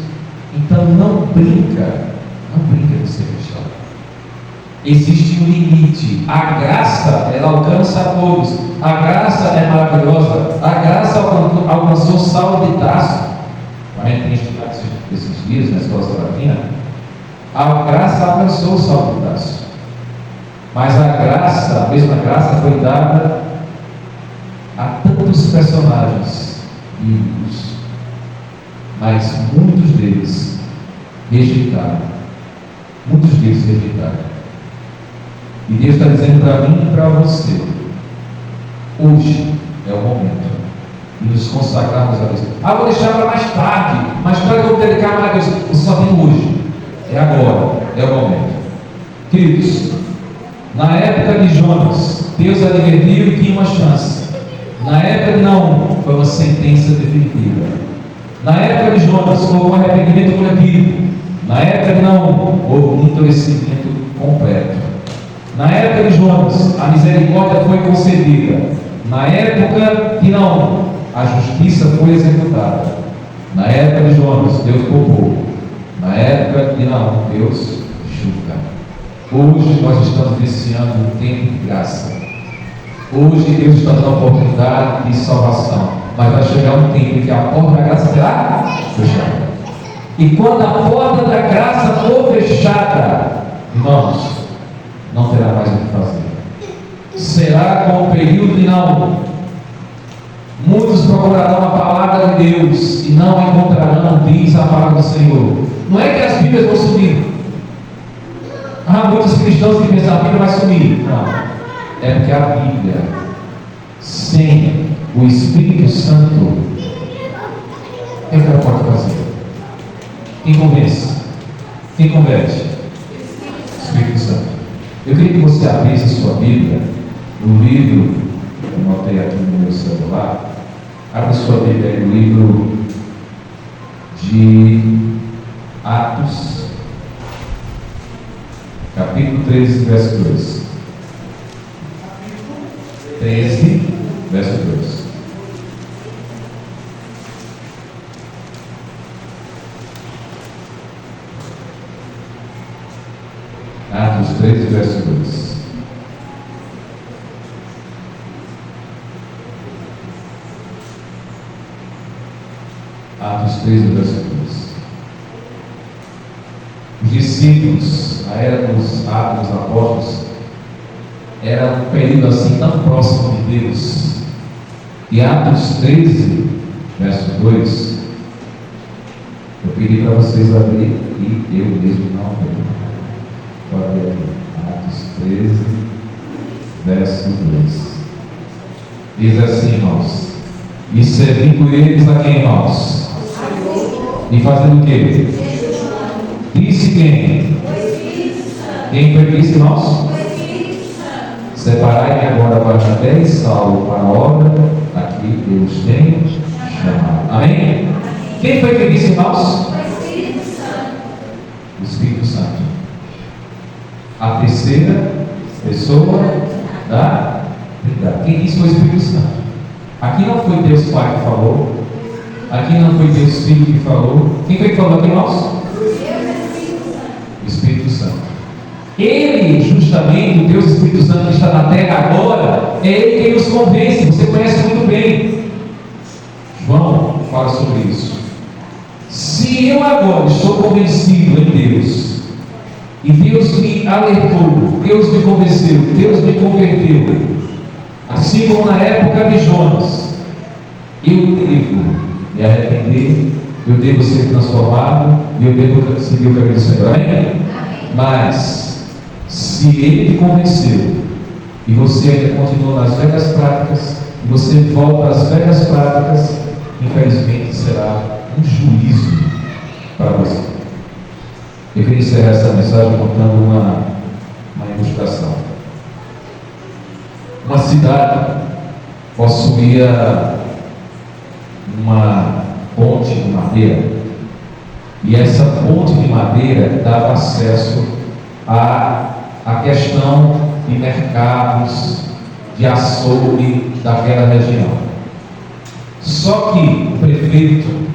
então não brinca de ser cristão. Existe um limite. A graça, ela alcança a todos. A graça é maravilhosa. A graça alcançou Saulo de Tarso. A gente tem estudado esses dias na escola sabatina. A graça alcançou Saulo de Tarso. Mas a mesma graça foi dada a tantos personagens bíblicos. Mas muitos deles rejeitaram. Muitos deles rejeitaram. E Deus está dizendo para mim e para você: hoje é o momento de nos consagrarmos a Deus. Vou deixar para mais tarde. Mais tarde eu vou dedicar mais a Deus. Você só tem hoje. É agora. É o momento. Queridos, na época de Jonas, Deus advertiu e tinha uma chance. Na época de Naum, foi uma sentença definitiva. Na época de Jonas, houve um arrependimento coletivo. Na época de Naum, houve um endurecimento completo. Na época de Jonas, a misericórdia foi concedida. Na época de Naum, a justiça foi executada. Na época de Jonas, Deus poupou. Na época de Naum, Deus julga. Hoje nós estamos iniciando um tempo de graça. Hoje Deus está dando a oportunidade de salvação. Mas vai chegar um tempo em que a porta da graça será fechada. E quando a porta da graça for fechada, irmãos, não terá mais o que fazer. Será como o período de Naum. Muitos procurarão a palavra de Deus e não a encontrarão, diz a palavra do Senhor. Não é que as Bíblias vão sumir. Muitos cristãos que pensam que a Bíblia vai sumir. Não. É porque a Bíblia, sem o Espírito Santo, o que ela pode fazer? Quem convence? Quem converte? Espírito Santo. Eu queria que você abrisse a sua Bíblia no livro, eu anotei aqui no meu celular. Abra a sua Bíblia aí no livro de Atos, capítulo 13, verso 2. 13, verso 2. Atos 13, verso 2. Atos 13, verso 2. Os discípulos, a era dos Atos dos Apóstolos, era um período assim tão próximo de Deus. E Atos 13, verso 2, eu pedi para vocês abrir e eu mesmo não abri. Pode abrir. Atos 13, verso 2. Diz assim, irmãos: e servindo eles a quem, irmãos? E fazendo o quê? Disse quem? Quem foi isso, irmãos? Separai-me agora Barnabé e Saulo para a obra a que Deus tem chamado. Amém? Quem foi que disse, irmãos? O Espírito Santo. A terceira pessoa da Trindade. Quem disse foi o Espírito Santo. Aqui não foi Deus Pai que falou. Aqui não foi Deus Filho que falou. Quem foi que falou aqui, irmãos? O Espírito Santo. Ele, justamente, o Deus Espírito Santo que está na terra agora, é Ele quem nos convence. Você conhece muito bem. João fala sobre isso. Se eu agora estou convencido em Deus, e Deus me alertou, Deus me convenceu, Deus me converteu, assim como na época de Jonas, eu devo me arrepender, eu devo ser transformado, e eu devo seguir o caminho do Senhor. Amém? Mas se Ele te convenceu e você ainda continua nas velhas práticas, e você volta às velhas práticas, infelizmente será um juízo para você. Eu queria encerrar essa mensagem contando uma ilustração. Uma cidade possuía uma ponte de madeira, e essa ponte de madeira dava acesso a questão de mercados, de açougue daquela região. Só que o prefeito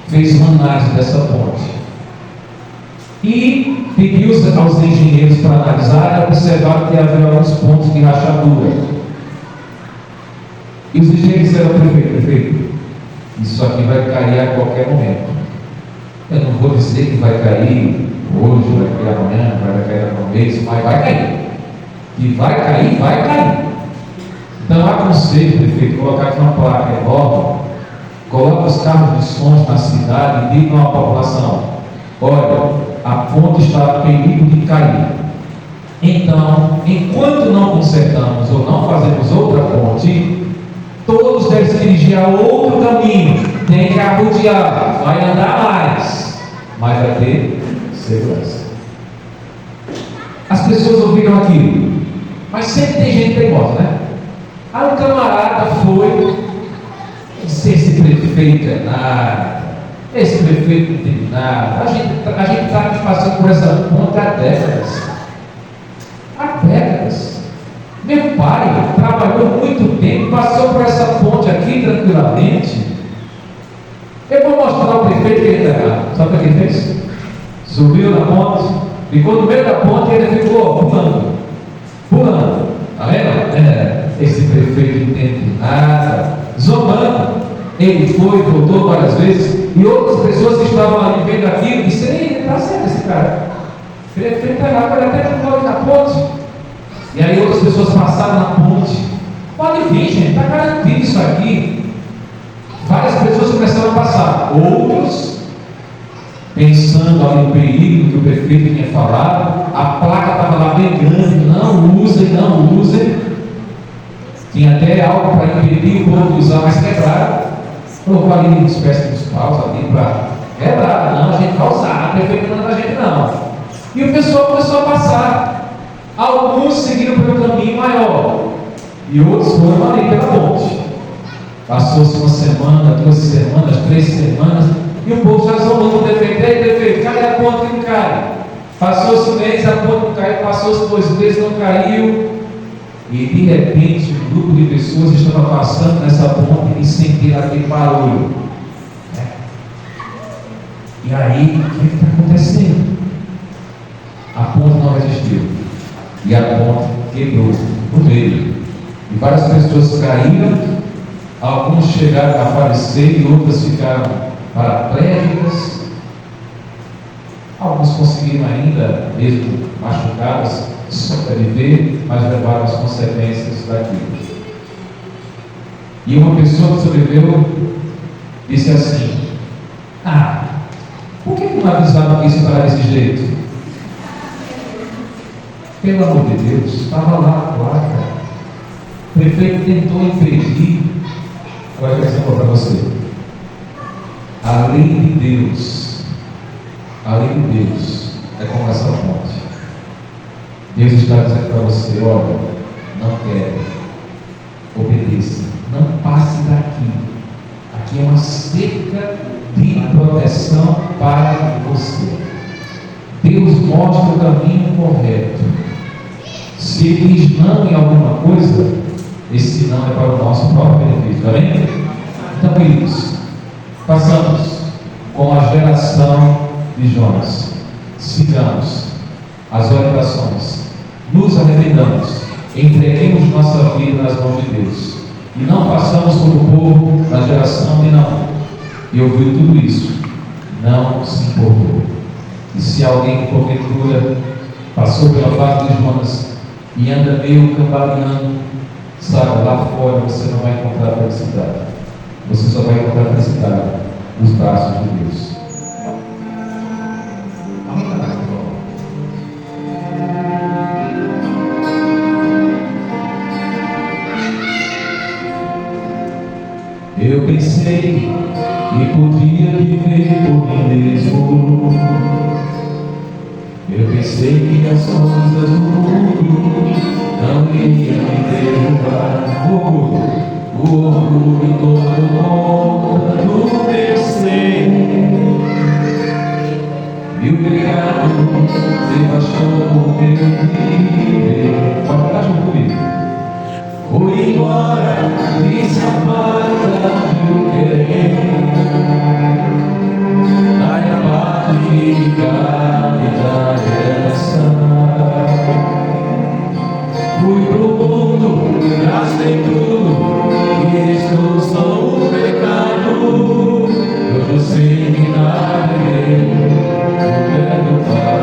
fez uma análise dessa ponte e pediu aos engenheiros para analisar e observaram que havia alguns pontos de rachadura. E os engenheiros disseram: prefeito, isso aqui vai cair a qualquer momento. Eu não vou dizer que vai cair hoje, vai cair amanhã, vai cair daqui a um mês, mas vai cair. E vai cair. Então aconselho, prefeito, colocar aqui uma placa enorme, coloca os carros de sons na cidade e digam à população: olha, a ponte está a perigo de cair. Então, enquanto não consertamos ou não fazemos outra ponte, todos devem se dirigir a outro caminho. Tem que arrodear, vai andar mais, mas vai ter segurança. As pessoas ouviram aquilo, mas sempre tem gente teimosa, né? Aí o camarada foi, disse: esse prefeito é nada, esse prefeito não tem nada. A gente está passando por essa ponte há décadas. Há décadas. Meu pai trabalhou muito tempo, passou por essa ponte aqui tranquilamente. Eu vou mostrar ao prefeito que ele está errado. Sabe o que ele fez? Subiu na ponte, ficou no meio da ponte e ele ficou pulando. Está vendo? Esse prefeito não entende nada. Zombando. Ele foi, voltou várias vezes. E outras pessoas que estavam ali vendo aquilo disseram: ei, está certo esse cara. O prefeito está errado, ele até pulou na ponte. E aí outras pessoas passaram na ponte. Pode vir, gente, está garantido isso aqui. Várias pessoas começaram a passar. Outros, pensando ali no perigo que o prefeito tinha falado, a placa estava lá bem grande: não usem. Tinha até algo para impedir o povo de usar, mas quebraram. Colocou ali uma espécie de paus ali para quebrar. Não, a gente vai usar, a prefeito não manda a gente não. E o pessoal começou a passar. Alguns seguiram pelo caminho maior e outros foram ali pela ponte. Passou-se uma semana, 2 semanas, 3 semanas, e o povo já zombou o prefeito: cadê a ponte que não cai? Passou-se um mês, a ponte não caiu, passou-se 2 meses, não caiu, e de repente um grupo de pessoas estava passando nessa ponte e sentiram aquele barulho. E aí, o que está acontecendo? A ponte não resistiu e a ponte quebrou no meio, e várias pessoas caíram. Alguns chegaram a falecer e outras ficaram paraplégicas. Alguns conseguiram ainda, mesmo machucadas, sobreviver, mas levaram as consequências daquilo. E uma pessoa que sobreviveu disse assim: por que não avisaram que isso para desse jeito? Pelo amor de Deus, estava lá a placa. O prefeito tentou impedir. Agora eu quero para você: a lei de Deus é como essa ponte. Deus está dizendo para você: olha, não quero, obedeça, não passe daqui. Aqui é uma cerca de proteção para você. Deus mostra o caminho correto. Se ele diz não em alguma coisa, esse não é para o nosso próprio benefício, está bem? Então, queridos, passamos com a geração de Jonas. Sigamos as orientações, nos arrependamos, entreguemos nossa vida nas mãos de Deus e não passamos como o povo da geração de não. E ouviu tudo isso, não se importou. E se alguém porventura passou pela parte de Jonas e anda meio cambaleando, sabe, lá fora você não vai encontrar felicidade. Você só vai encontrar felicidade nos braços de Deus. Eu pensei que podia viver por mim mesmo. Eu pensei que as coisas do mundo não iriam me derrubar. O orgulho tomou conta do meu ser, e o pecado devastou o meu viver. Pode cantar junto comigo. Foi embora e se aparta do querer, na parte de cá. gastei tudo e estou só o pecado. Eu sei que nada é do Pai.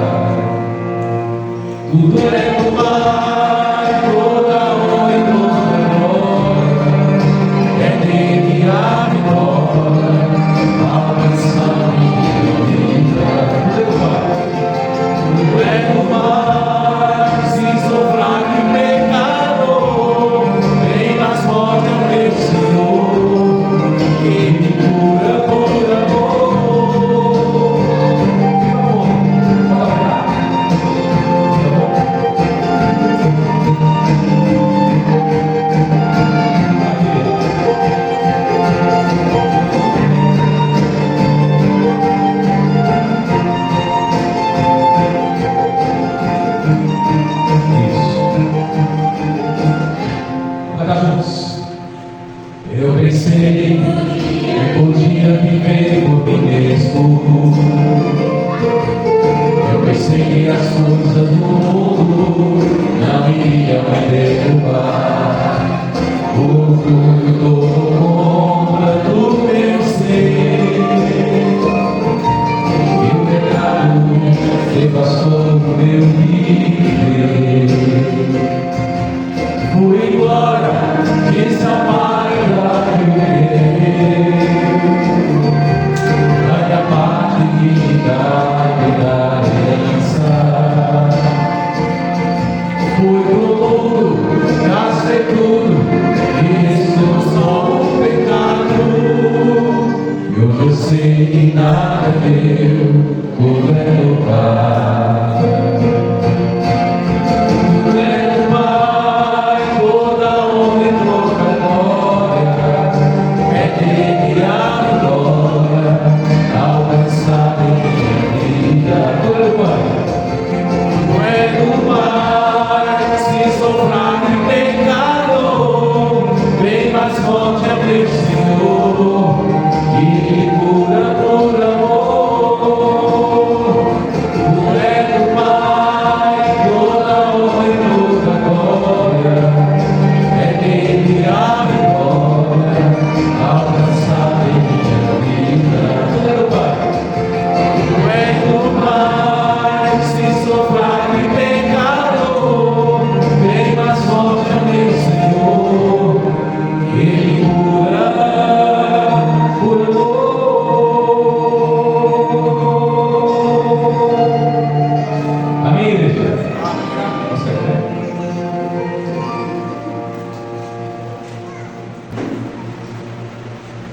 Tudo é do Pai, toda honra e toda glória. É dele a vitória, a canção e a vida. Tudo é do Pai. Tudo é do Pai, se sou fraco e pecador, vem nas mãos do meu Senhor, que me cura por amor. Eu pensei que podia viver por mim mesmo. Eu pensei que as coisas do mundo não iriam me derrubar. O orgulho tomou conta do meu ser, e o pecado devastou o meu viver. Fui embora, quis amar e dar da minha parte que da herança. Fui pro mundo, gastei tudo e estou só o pecado. Eu sei que nada é meu, tudo é do Pai. Tudo é do Pai, toda honra e toda glória. É dele a glória, alcançada em minha vida. Tudo é do Pai. Tudo é do Pai, se sou fraco e pecador, vem mais forte a meu Senhor, e me cura por amor. Tudo é do Pai, toda honra e toda glória. É dele a vitória, alcançada em minha vida. Tudo é do Pai. Tudo é do Pai, se sou fraco e pecador, vem mais forte a meu Senhor, que me cura por amor. Amém, igreja? Você crê?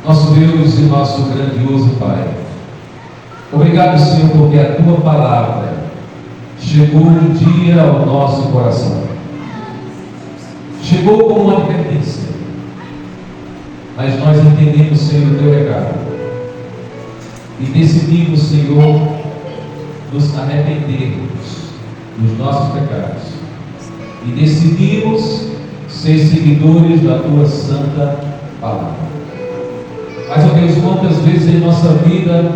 Nosso Deus e nosso grandioso Pai, obrigado, Senhor, porque a Tua palavra chegou um dia ao nosso coração. Chegou como uma advertência, mas nós entendemos, Senhor, o Teu recado e decidimos, Senhor, nos arrependermos dos nossos pecados e decidimos ser seguidores da Tua santa palavra. Mas, ó Deus, quantas vezes em nossa vida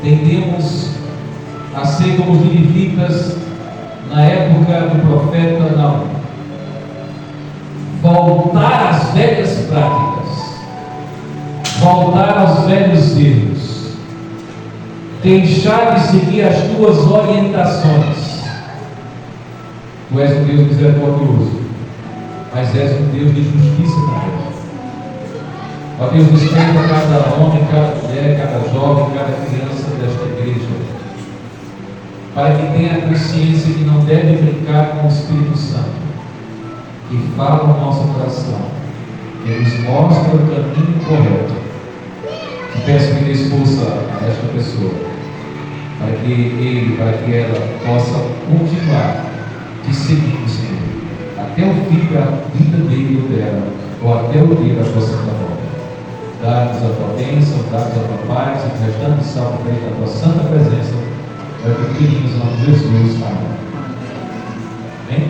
tendemos a ser como os ninivitas na época do profeta Naum, voltar às velhas práticas, voltar aos velhos erros, deixar de seguir as Tuas orientações. Tu és um Deus misericordioso, mas és um Deus de justiça também. Ó Deus, desperta cada homem, cada mulher, cada jovem, cada criança desta igreja, para que tenha consciência que não deve brincar com o Espírito Santo, que fala no nosso coração, que nos mostra o caminho correto. E peço que dê força a esta pessoa, para que ele, para que ela possa continuar te seguindo, Senhor, até o fim da vida dele ou dela, ou até o dia da Tua santa volta. Dá-nos a Tua bênção, dá-nos a Tua paz, e restando salvo da Tua santa presença, é o que pedimos em nome de Jesus. Amém. Amém?